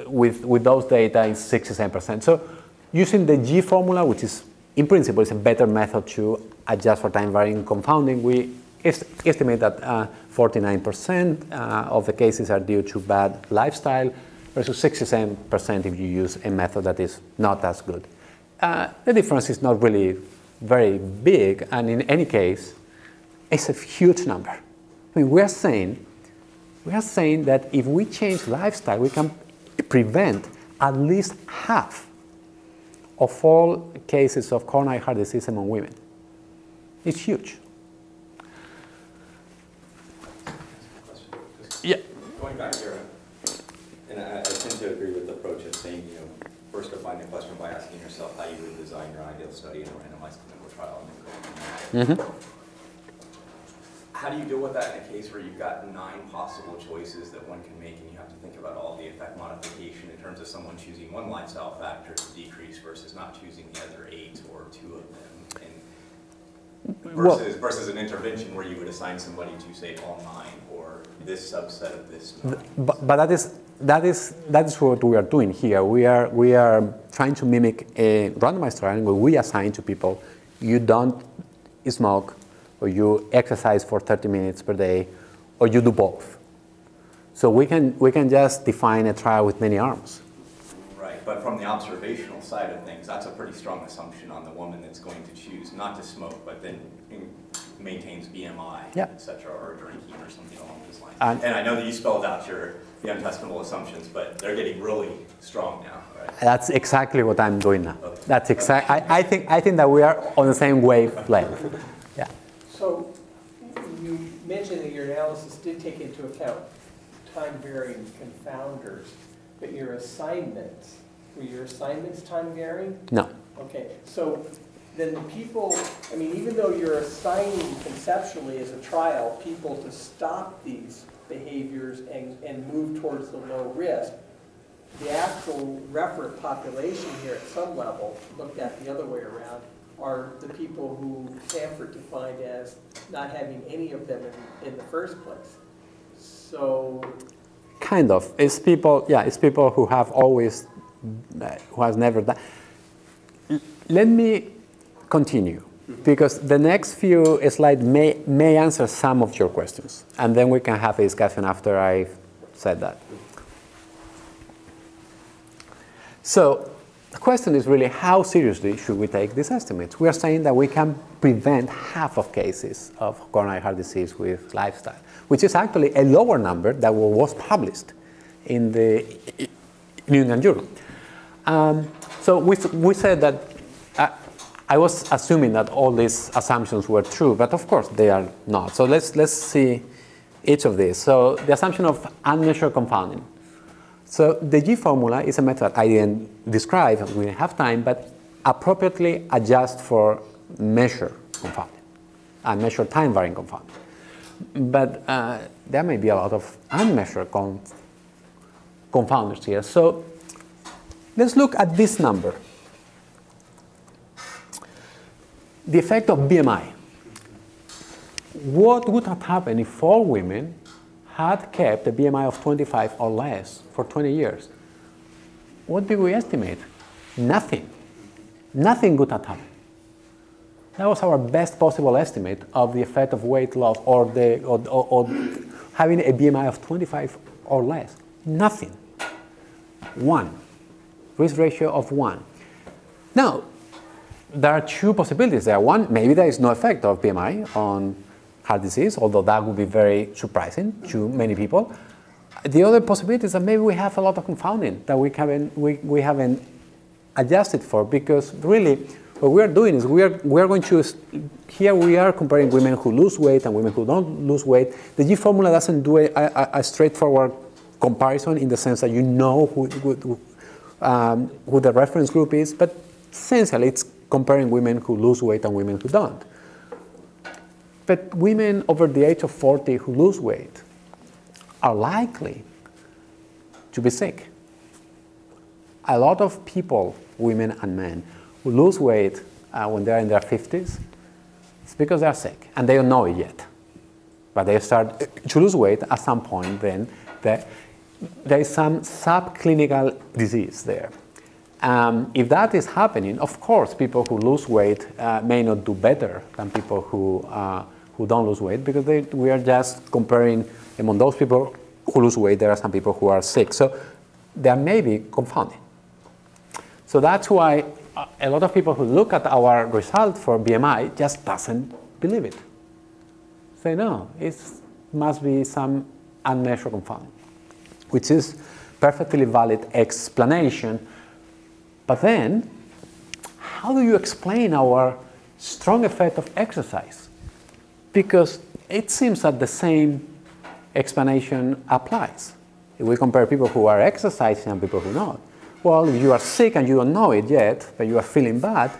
with those data, it's 67%. So using the G formula, which is in principle is a better method to adjust for time varying confounding, we estimate that 49% of the cases are due to bad lifestyle versus 67% if you use a method that is not as good. The difference is not really very big, and in any case, it's a huge number. I mean, we are saying that if we change lifestyle, we can prevent at least half of all cases of coronary heart disease among women. It's huge. Yeah. Going back here, and I tend to agree with the approach of saying, first define the question by asking yourself how you would design your ideal study in a randomized clinical trial, and then go from there. Mm-hmm. How do you deal with that in a case where you've got 9 possible choices that one can make, and you have to think about all the effect modification in terms of someone choosing one lifestyle factor to decrease versus not choosing the other 8 or 2 of them, and versus an intervention where you would assign somebody to say all 9 or this subset of this 9. But that is what we are doing here. We are trying to mimic a randomized trial where we assign to people, you don't smoke, or you exercise for 30 minutes per day, or you do both. So we can just define a trial with many arms. Right, but from the observational side of things, that's a pretty strong assumption on the woman that's going to choose not to smoke, but then maintains BMI, yeah, et cetera, or drinking or something along those lines. And I know that you spelled out the untestable assumptions, but they're getting really strong now, right? That's exactly what I'm doing now. Okay. That's I think that we are on the same wavelength. Yeah. So you mentioned that your analysis did take into account time-varying confounders, but your assignments, were your assignments time-varying? No. Okay, so then the people, I mean, even though you're assigning conceptually as a trial people to stop these behaviors and move towards the low risk, the actual referent population here at some level, looked at the other way around, are the people who Stanford defined as not having any of them in the first place. So kind of. It's people who have always, who has never done. Let me continue, because the next few slides may answer some of your questions, and then we can have a discussion after I've said that. So the question is really, how seriously should we take these estimates? We are saying that we can prevent half of cases of coronary heart disease with lifestyle, which is actually a lower number than what was published in the New England Journal. So we said that, I was assuming that all these assumptions were true, but of course they are not. So let's see each of these. So the assumption of unmeasured confounding. So the G formula is a method I didn't describe, we didn't have time, but appropriately adjust for measure confounding and measure time varying confounding. But there may be a lot of unmeasured confounders here. So let's look at this number. The effect of BMI. What would have happened if all women had kept a BMI of 25 or less for 20 years? What do we estimate? Nothing. Nothing would have happened. That was our best possible estimate of the effect of weight loss or having a BMI of 25 or less. Nothing. 1. Risk ratio of 1. Now, there are two possibilities there. One, maybe there is no effect of BMI on heart disease, although that would be very surprising to many people. The other possibility is that maybe we have a lot of confounding that we haven't adjusted for, because really what we are doing is we are going to, here we are comparing women who lose weight and women who don't lose weight. The G formula doesn't do a straightforward comparison in the sense that you know who the reference group is, but essentially it's comparing women who lose weight and women who don't. But women over the age of 40 who lose weight are likely to be sick. A lot of people, women and men, who lose weight when they're in their 50s, it's because they're sick and they don't know it yet. But they start to lose weight at some point, then there is some subclinical disease there. If that is happening, of course, people who lose weight may not do better than people who don't lose weight, because we are just comparing among those people who lose weight, there are some people who are sick. So there may be confounding. So that's why a lot of people who look at our result for BMI just doesn't believe it. Say, no, it must be some unmeasured confounding, which is perfectly valid explanation. But then, how do you explain our strong effect of exercise? Because it seems that the same explanation applies. If we compare people who are exercising and people who not, well, if you are sick and you don't know it yet, but you are feeling bad,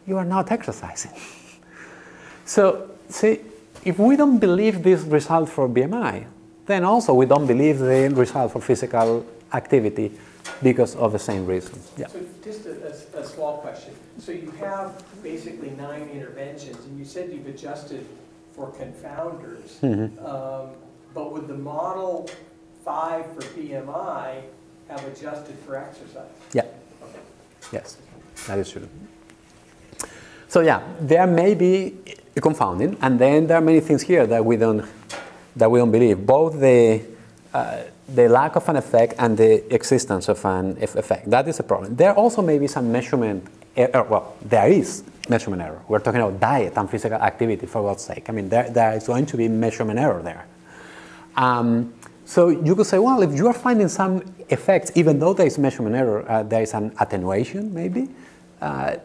you are not exercising. So, see, if we don't believe this result for BMI, then also we don't believe the result for physical activity because of the same reason. Yeah. So just a small question. So you have basically 9 interventions, and you said you've adjusted for confounders. But would the model 5 for BMI have adjusted for exercise? Yeah. Okay. Yes, that is true. So yeah, there may be a confounding, and then there are many things here that we don't believe. Both the lack of an effect and the existence of an effect. That is a problem. There also may be some measurement error. Well, there is measurement error. We're talking about diet and physical activity, for God's sake. I mean, there is going to be measurement error there. So you could say, well, if you are finding some effects, even though there is measurement error, there is an attenuation, maybe,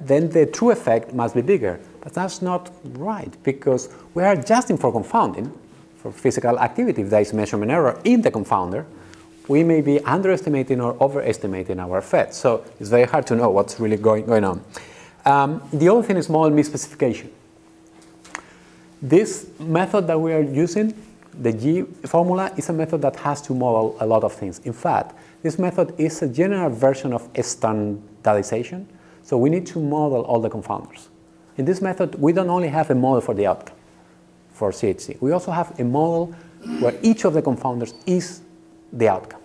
then the true effect must be bigger. But that's not right, because we are adjusting for confounding, for physical activity. If there is measurement error in the confounder, we may be underestimating or overestimating our effect. So it's very hard to know what's really going on. The other thing is model misspecification. This method that we are using, the G formula, is a method that has to model a lot of things. In fact, this method is a general version of standardization. So we need to model all the confounders. In this method, we don't only have a model for the outcome for CHC. We also have a model where each of the confounders is the outcome.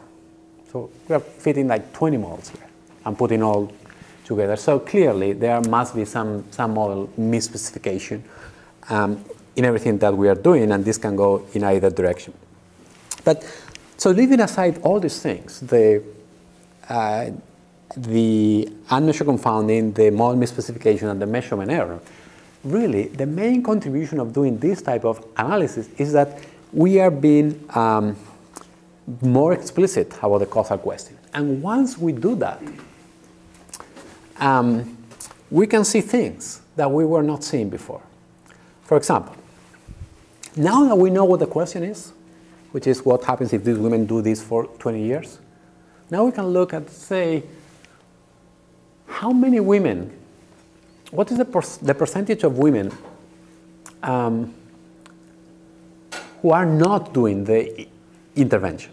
So we are fitting like 20 models here and putting all together. So clearly, there must be some model misspecification in everything that we are doing, and this can go in either direction. But so leaving aside all these things, the unmeasured confounding, the model misspecification, and the measurement error, really the main contribution of doing this type of analysis is that we are being more explicit about the causal question. And once we do that, we can see things that we were not seeing before. For example, now that we know what the question is, which is what happens if these women do this for 20 years, now we can look at, say, how many women, what is the percentage of women who are not doing the intervention?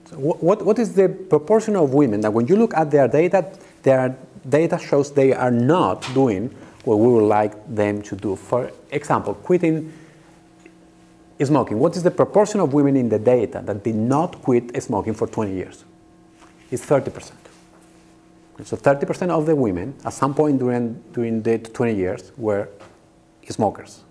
So what is the proportion of women that when you look at their data shows they are not doing what we would like them to do? For example, quitting smoking. What is the proportion of women in the data that did not quit smoking for 20 years? It's 30%. So 30% of the women at some point during the 20 years were smokers.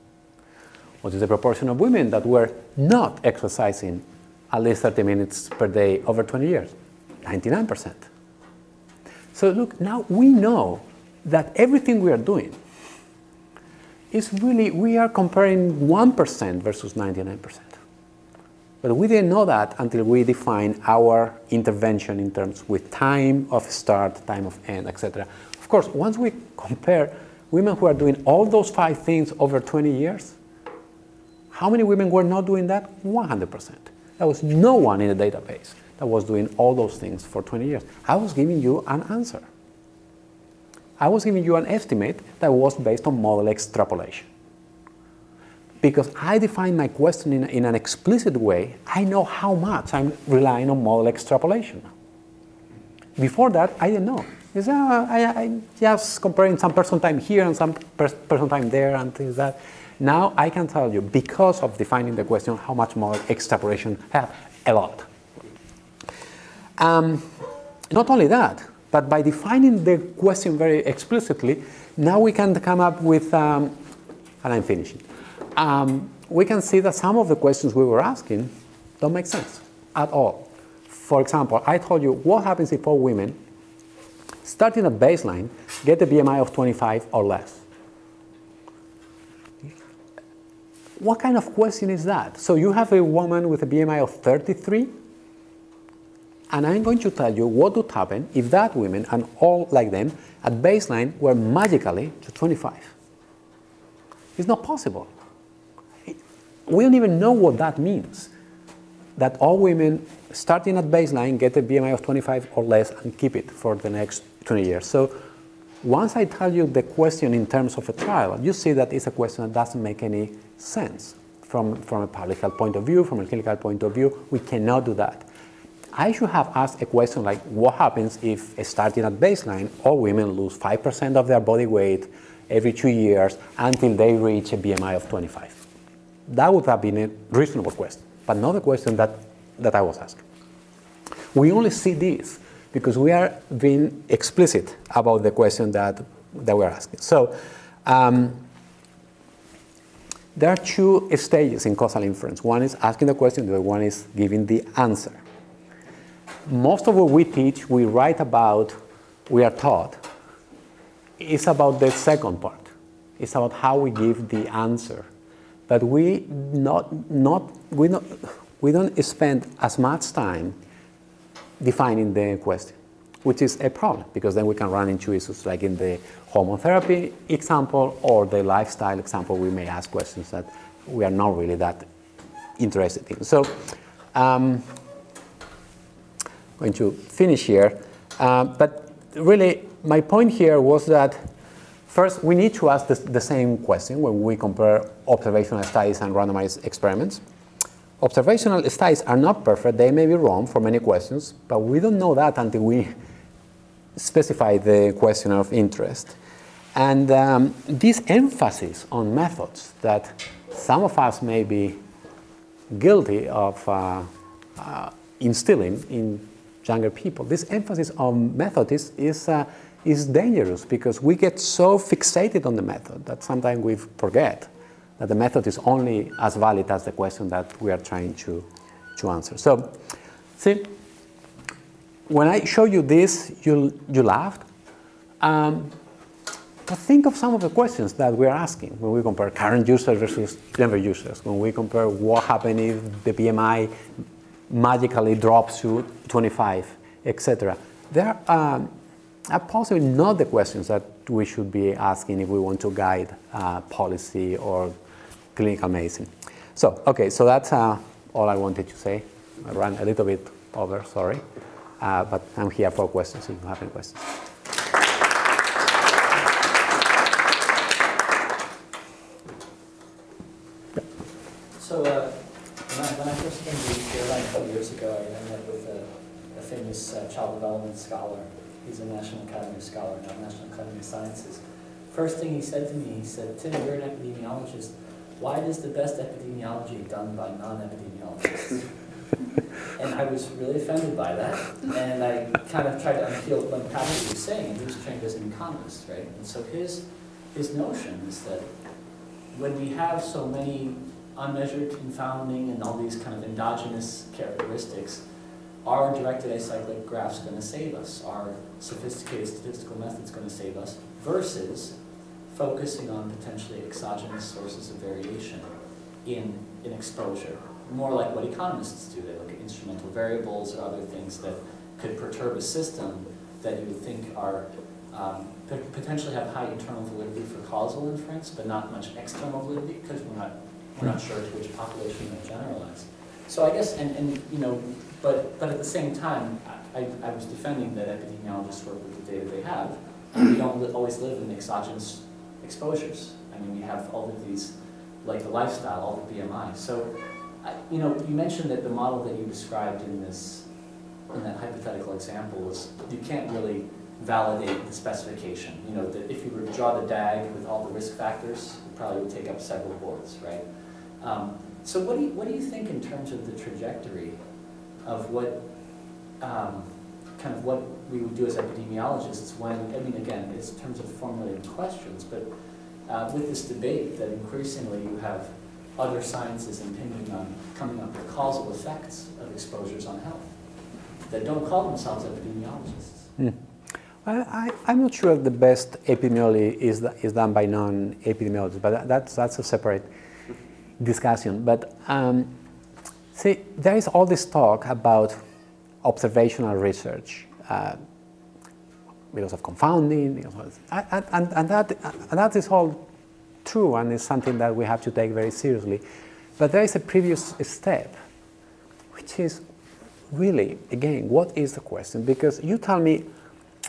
What is the proportion of women that were not exercising at least 30 minutes per day over 20 years? 99%. So look, now we know that everything we are doing is really, we are comparing 1% versus 99%. But we didn't know that until we defined our intervention in terms with time of start, time of end, etc. Of course, once we compare women who are doing all those 5 things over 20 years, how many women were not doing that? 100%. There was no one in the database that was doing all those things for 20 years. I was giving you an answer. I was giving you an estimate that was based on model extrapolation. Because I defined my question in an explicit way, I know how much I'm relying on model extrapolation. Before that, I didn't know. I'm just comparing some person time here and some person time there and things like that. Now I can tell you, because of defining the question, how much model extrapolation have. A lot. Not only that, but by defining the question very explicitly, now we can come up with, and I'm finishing. We can see that some of the questions we were asking don't make sense at all. For example, I told you, what happens if 4 women, starting at baseline, get a BMI of 25 or less? What kind of question is that? So you have a woman with a BMI of 33, and I'm going to tell you what would happen if that women, and all like them, at baseline were magically to 25. It's not possible. We don't even know what that means, that all women starting at baseline get a BMI of 25 or less and keep it for the next 20 years. So once I tell you the question in terms of a trial, you see that it's a question that doesn't make any sense from a public health point of view, from a clinical point of view. We cannot do that. I should have asked a question like, what happens if starting at baseline, all women lose 5% of their body weight every 2 years until they reach a BMI of 25? That would have been a reasonable question, but not the question that I was asking. We only see this because we are being explicit about the question that we're asking. So there are 2 stages in causal inference. One is asking the question, the other one is giving the answer. Most of what we teach, we write about, we are taught, is about the second part. It's about how we give the answer. But we don't spend as much time defining the question, which is a problem, because then we can run into issues like in the hormone therapy example or the lifestyle example. We may ask questions that we are not really that interested in. So I'm going to finish here. But really, my point here was that first, we need to ask the same question when we compare observational studies and randomized experiments. Observational studies are not perfect. They may be wrong for many questions, but we don't know that until we specify the question of interest. And this emphasis on methods that some of us may be guilty of instilling in younger people, this emphasis on method is is dangerous because we get so fixated on the method that sometimes we forget that the method is only as valid as the question that we are trying to answer. So, see, when I show you this, you laughed. But think of some of the questions that we're asking when we compare current users versus younger users, when we compare what happens if the BMI magically drops to 25, etc. There are possibly not the questions that we should be asking if we want to guide policy or clinical medicine. So, okay, so that's all I wanted to say. I ran a little bit over, sorry. But I'm here for questions if you have any questions. So when I first came to the airline a couple years ago, I met with a famous child development scholar. He's a National Academy Scholar, now National Academy of Sciences. First thing he said to me, he said, "Tim, you're an epidemiologist. Why is the best epidemiology done by non-epidemiologists?" And I was really offended by that, and I kind of tried to unpeel what he was saying, and he was trained as an economist, right? And so his notion is that when we have so many unmeasured confounding and all these kind of endogenous characteristics, are directed acyclic graphs going to save us? Are sophisticated statistical methods going to save us? Versus focusing on potentially exogenous sources of variation in exposure. More like what economists do. They look at instrumental variables or other things that could perturb a system that you would think are potentially have high internal validity for causal inference, but not much external validity because we're not sure to which population they generalize. So I guess, and you know, but at the same time, I was defending that epidemiologists work with the data they have, and we don't always live in exogenous exposures. I mean, we have all of these, like the lifestyle, all the BMI. So, you know, you mentioned that the model that you described in that hypothetical example was you can't really validate the specification. You know, that if you were to draw the DAG with all the risk factors, it probably would take up several boards, right? So what do you think in terms of the trajectory of what kind of what we would do as epidemiologists when, I mean, again, it's in terms of formulating questions, but with this debate that increasingly you have other sciences impinging on coming up with causal effects of exposures on health that don't call themselves epidemiologists. I'm not sure the best epidemiology is done by non-epidemiologists, but that's a separate discussion. But see, there is all this talk about observational research because of confounding, and that is all true and is something that we have to take very seriously. But there is a previous step, which is really, again, what is the question? Because you tell me,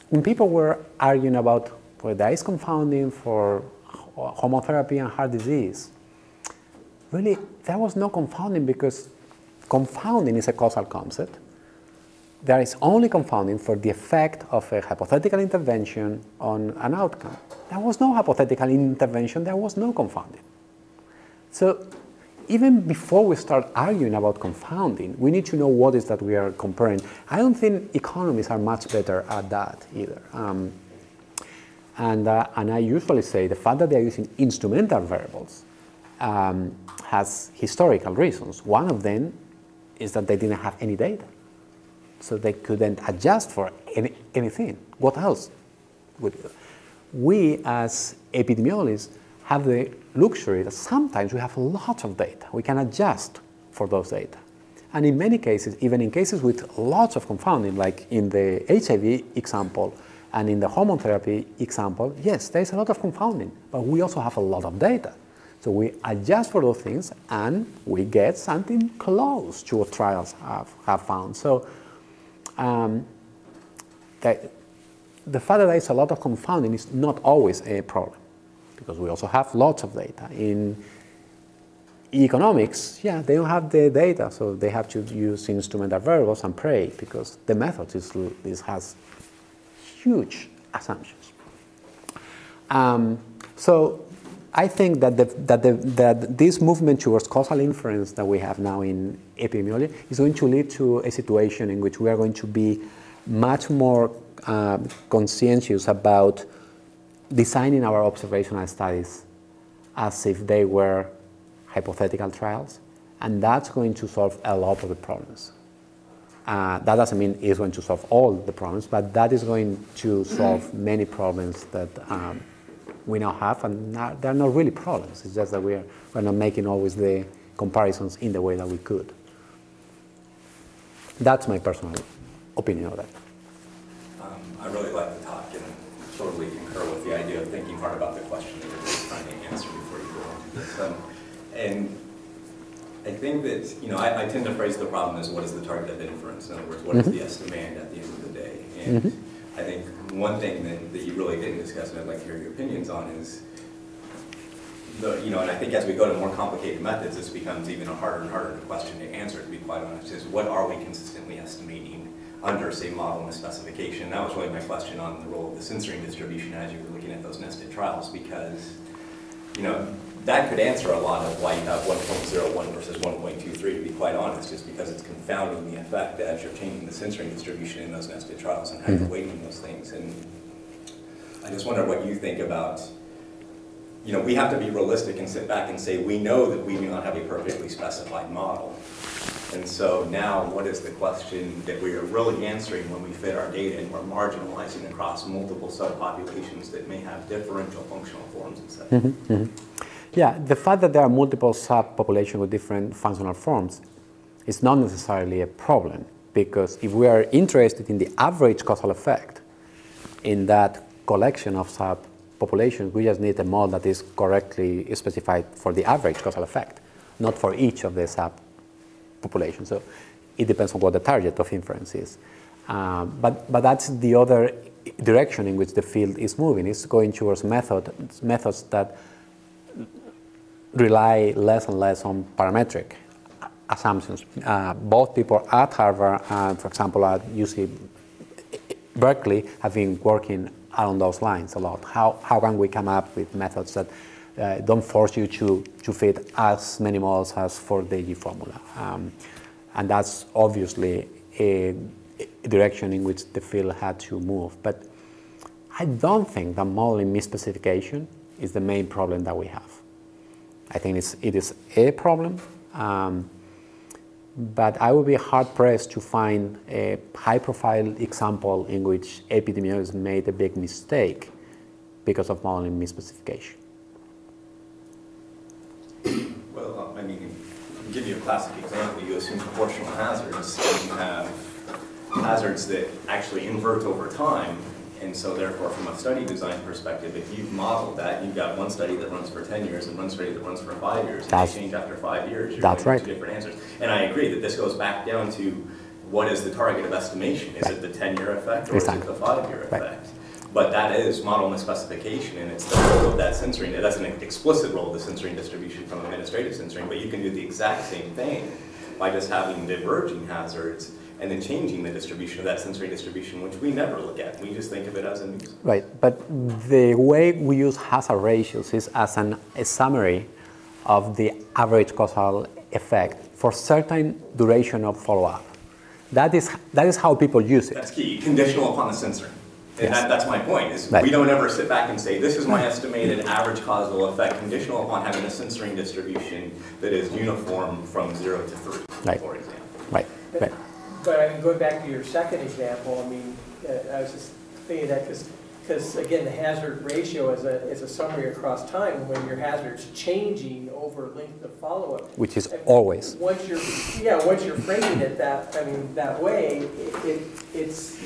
when people were arguing about whether there is confounding for homotherapy and heart disease, really, there was no confounding because confounding is a causal concept. There is only confounding for the effect of a hypothetical intervention on an outcome. There was no hypothetical intervention, there was no confounding. So even before we start arguing about confounding, we need to know what is that we are comparing. I don't think economists are much better at that either. And I usually say the fact that they are using instrumental variables has historical reasons. One of them is that they didn't have any data. So they couldn't adjust for anything. What else would we as epidemiologists have the luxury that sometimes we have lots of data. We can adjust for those data. And in many cases, even in cases with lots of confounding, like in the HIV example and in the hormone therapy example, yes, there's a lot of confounding, but we also have a lot of data. So we adjust for those things and we get something close to what trials have found. So the fact that there is a lot of confounding is not always a problem, because we also have lots of data. In economics, yeah, they don't have the data, so they have to use instrumental variables and pray, because the method has huge assumptions. So I think that this movement towards causal inference that we have now in epidemiology is going to lead to a situation in which we are going to be much more conscientious about designing our observational studies as if they were hypothetical trials, and that's going to solve a lot of the problems. That doesn't mean it's going to solve all the problems, but that is going to solve many problems that we now have, and they're not really problems. It's just that we're not making always the comparisons in the way that we could. That's my personal opinion of that. I really like the talk and totally concur with the idea of thinking hard about the question that you're really trying to answer before you go into this. And I think that, you know, I tend to phrase the problem as what is the target of inference? In other words, what is the estimand at the end of the day? And I think one thing that you really didn't discuss, and I'd like to hear your opinions on, is you know, and I think as we go to more complicated methods, this becomes even a harder and harder question to answer, to be quite honest, is what are we consistently estimating under, say, model and specification? That was really my question on the role of the censoring distribution as you were looking at those nested trials, because, you know, that could answer a lot of why you have 1.01 versus 1.23, to be quite honest, just because it's confounding the effect as you're changing the censoring distribution in those nested trials and how you're weighting those things. And I just wonder what you think about, you know, we have to be realistic and sit back and say, we know that we do not have a perfectly specified model. And so now what is the question that we are really answering when we fit our data and we're marginalizing across multiple subpopulations that may have differential functional forms and such? Yeah, the fact that there are multiple subpopulations with different functional forms is not necessarily a problem, because if we are interested in the average causal effect in that collection of subpopulations, we just need a model that is correctly specified for the average causal effect, not for each of the subpopulations. So it depends on what the target of inference is. But that's the other direction in which the field is moving. It's going towards methods that rely less and less on parametric assumptions. Both people at Harvard and, for example, at UC Berkeley have been working along those lines a lot. How can we come up with methods that don't force you to fit as many models as for the G formula? And that's obviously a direction in which the field had to move. But I don't think that modeling misspecification is the main problem that we have. I think it is a problem, but I would be hard-pressed to find a high-profile example in which epidemiologists made a big mistake because of modeling misspecification. Well, I mean, to give you a classic example, you assume proportional hazards, and you have hazards that actually invert over time. And so therefore, from a study design perspective, if you've modeled that, you've got one study that runs for 10 years and one study that runs for 5 years, and they change after 5 years, you're going to get two different answers. And I agree that this goes back down to what is the target of estimation? Is it the 10-year effect or is it the 5-year effect? But that is model misspecification, and it's the role of that censoring. It has an explicit role of the censoring distribution from administrative censoring, but you can do the exact same thing by just having diverging hazards and then changing the distribution of that sensory distribution, which we never look at. We just think of it as a news. Right, but the way we use hazard ratios is as a summary of the average causal effect for certain duration of follow-up. That is how people use it. That's key, conditional upon the censoring. And Yes. that's my point, is we don't ever sit back and say, this is my estimated average causal effect, conditional upon having a censoring distribution that is uniform from 0 to 3, for example. Right. But I mean, going back to your second example, I mean, I was just thinking that because again, the hazard ratio is a summary across time when your hazard's changing over length of follow-up. Which is always. Once you're framing it that way, it's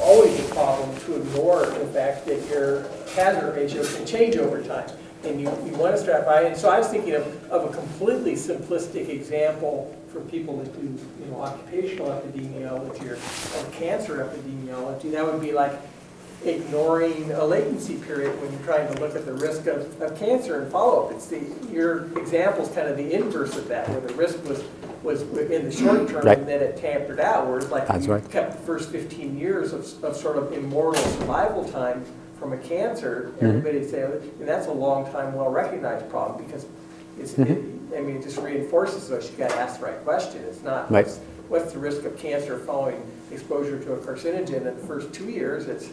always a problem to ignore the fact that your hazard ratio can change over time. And you want to stratify. And so I was thinking of a completely simplistic example for people that do occupational epidemiology or cancer epidemiology. That would be like ignoring a latency period when you're trying to look at the risk of cancer and follow-up. Your example is kind of the inverse of that, where the risk was in the short term and then it tampered out, whereas like you kept the first 15 years of sort of immortal survival time from a cancer. Everybody'd say, and that's a long time well-recognized problem, because it just reinforces us. You got to ask the right question. It's not what's the risk of cancer following exposure to a carcinogen in the first 2 years. It's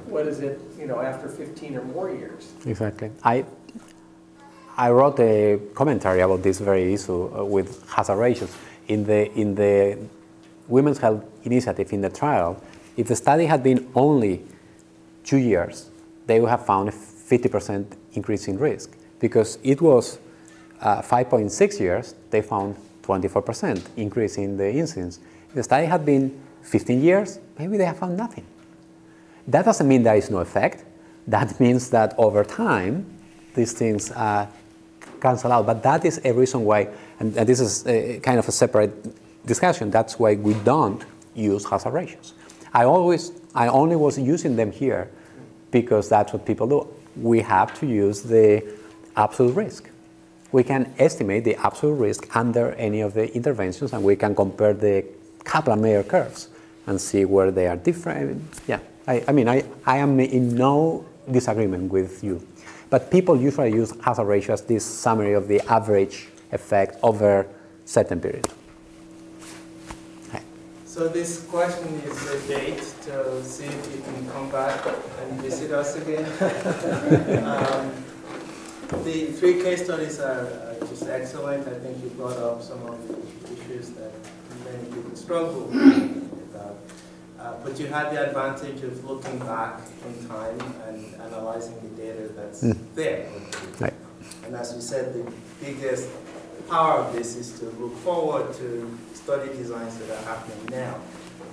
what is it, after 15 or more years. Exactly. I wrote a commentary about this very issue with hazard ratios. In the Women's Health Initiative, in the trial, if the study had been only 2 years, they would have found a 50% increase in risk. Because it was 5.6 years, they found 24% increase in the incidence. If the study had been 15 years, maybe they have found nothing. That doesn't mean there is no effect. That means that over time, these things cancel out. But that is a reason why, and this is kind of a separate discussion, that's why we don't use hazard ratios. I only was using them here because that's what people do. We have to use the absolute risk. We can estimate the absolute risk under any of the interventions, and we can compare the Kaplan-Meier curves and see where they are different. Yeah, I am in no disagreement with you. But people usually use hazard ratio as this summary of the average effect over certain period. So this question is a bait to see if you can come back and visit us again. The 3 case studies are just excellent. I think you brought up some of the issues that many people struggle with. But you had the advantage of looking back in time and analyzing the data that's there. Right. And as we said, the biggest power of this is to look forward to study designs that are happening now.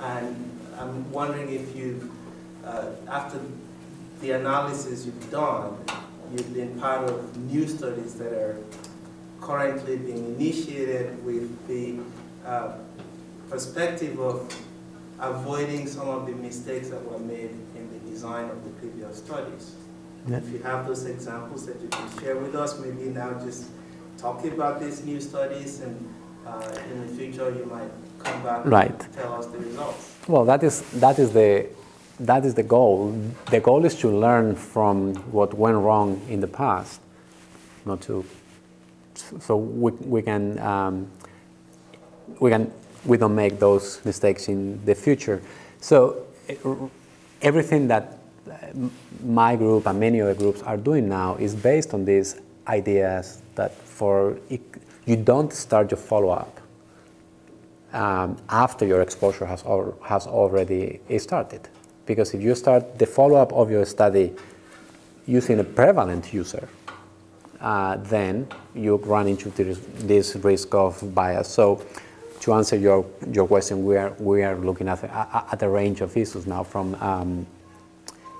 And I'm wondering if you, after the analysis you've done, you've been part of new studies that are currently being initiated with the perspective of avoiding some of the mistakes that were made in the design of the previous studies. Yeah. If you have those examples that you can share with us, maybe now just talking about these new studies, and in the future you might come back and tell us the results. Well, that is the goal. The goal is to learn from what went wrong in the past, not to. So we don't make those mistakes in the future. So everything that my group and many other groups are doing now is based on these ideas that you don't start your follow-up after your exposure has already started. Because if you start the follow-up of your study using a prevalent user, then you run into this risk of bias. So to answer your question, we are looking at a range of issues now, from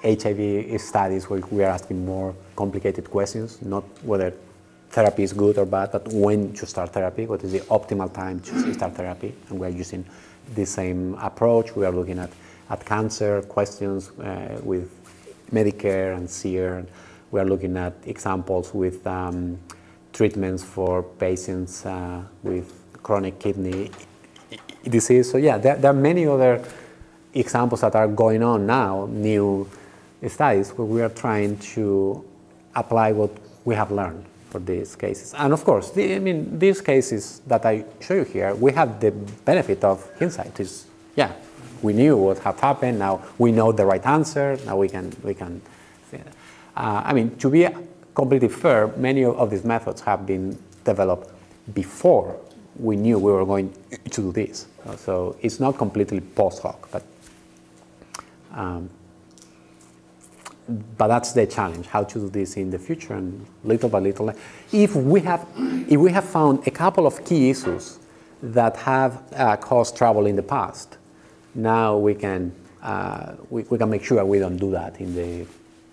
HIV studies where we are asking more complicated questions, not whether therapy is good or bad, but when to start therapy, what is the optimal time to start therapy, and we are using the same approach. We are looking at cancer questions with Medicare and SEER. We are looking at examples with treatments for patients with chronic kidney disease. So yeah, there are many other examples that are going on now, new studies, where we are trying to apply what we have learned for these cases. And of course, these cases that I show you here, we have the benefit of hindsight. We knew what had happened. Now we know the right answer. Now we can. To be completely fair, many of these methods have been developed before we knew we were going to do this. So it's not completely post hoc, but that's the challenge: how to do this in the future, and little by little. If we have found a couple of key issues that have caused trouble in the past, now we can make sure we don't do that in the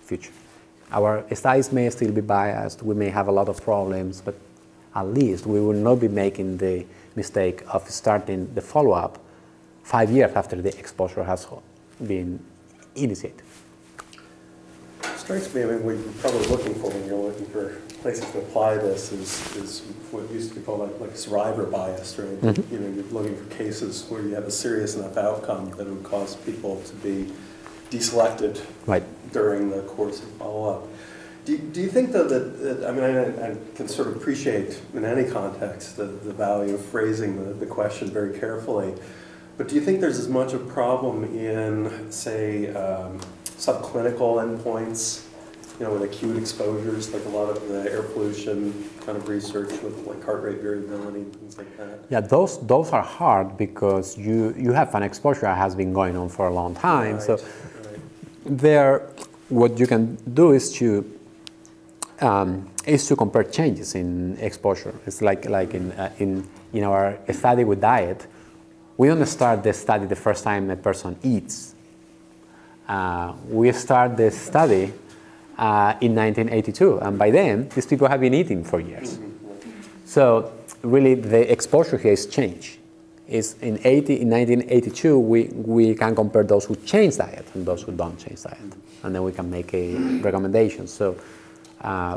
future. Our studies may still be biased. We may have a lot of problems, but at least we will not be making the mistake of starting the follow-up 5 years after the exposure has been initiated. Strikes me, what you're probably looking for when you're looking for places to apply this is what used to be called like survivor bias, right? Mm-hmm. You're looking for cases where you have a serious enough outcome that would cause people to be deselected during the course of follow-up. Do you think, though, that I mean, I can sort of appreciate in any context the value of phrasing the question very carefully, but do you think there's as much a problem in, say, subclinical endpoints, you know, with acute exposures, like a lot of the air pollution kind of research with like heart rate variability and things like that? Yeah, those are hard because you have an exposure that has been going on for a long time. Right, So right. there, what you can do is to compare changes in exposure. It's like in our study with diet, we don't start the study the first time a person eats. We start the study in 1982, and by then, these people have been eating for years. So really, the exposure here is change. Is in 1982, we can compare those who change diet and those who don't change diet, and then we can make a recommendation. So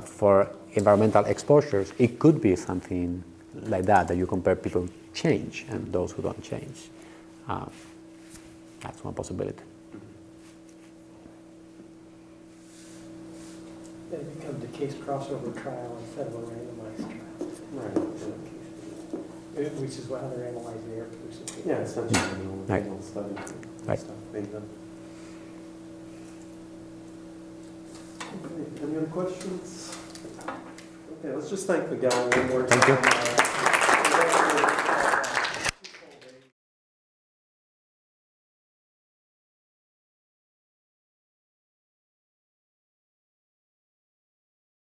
for environmental exposures, it could be something like that you compare people who change and those who don't change. That's one possibility. Then it becomes a case crossover trial instead of a randomized trial. Right. Which is how they're analyzing air pollution. Yeah, essentially, Right. study Right. stuff being done. Okay, any other questions? Okay, let's just thank Miguel one more time. Thank you.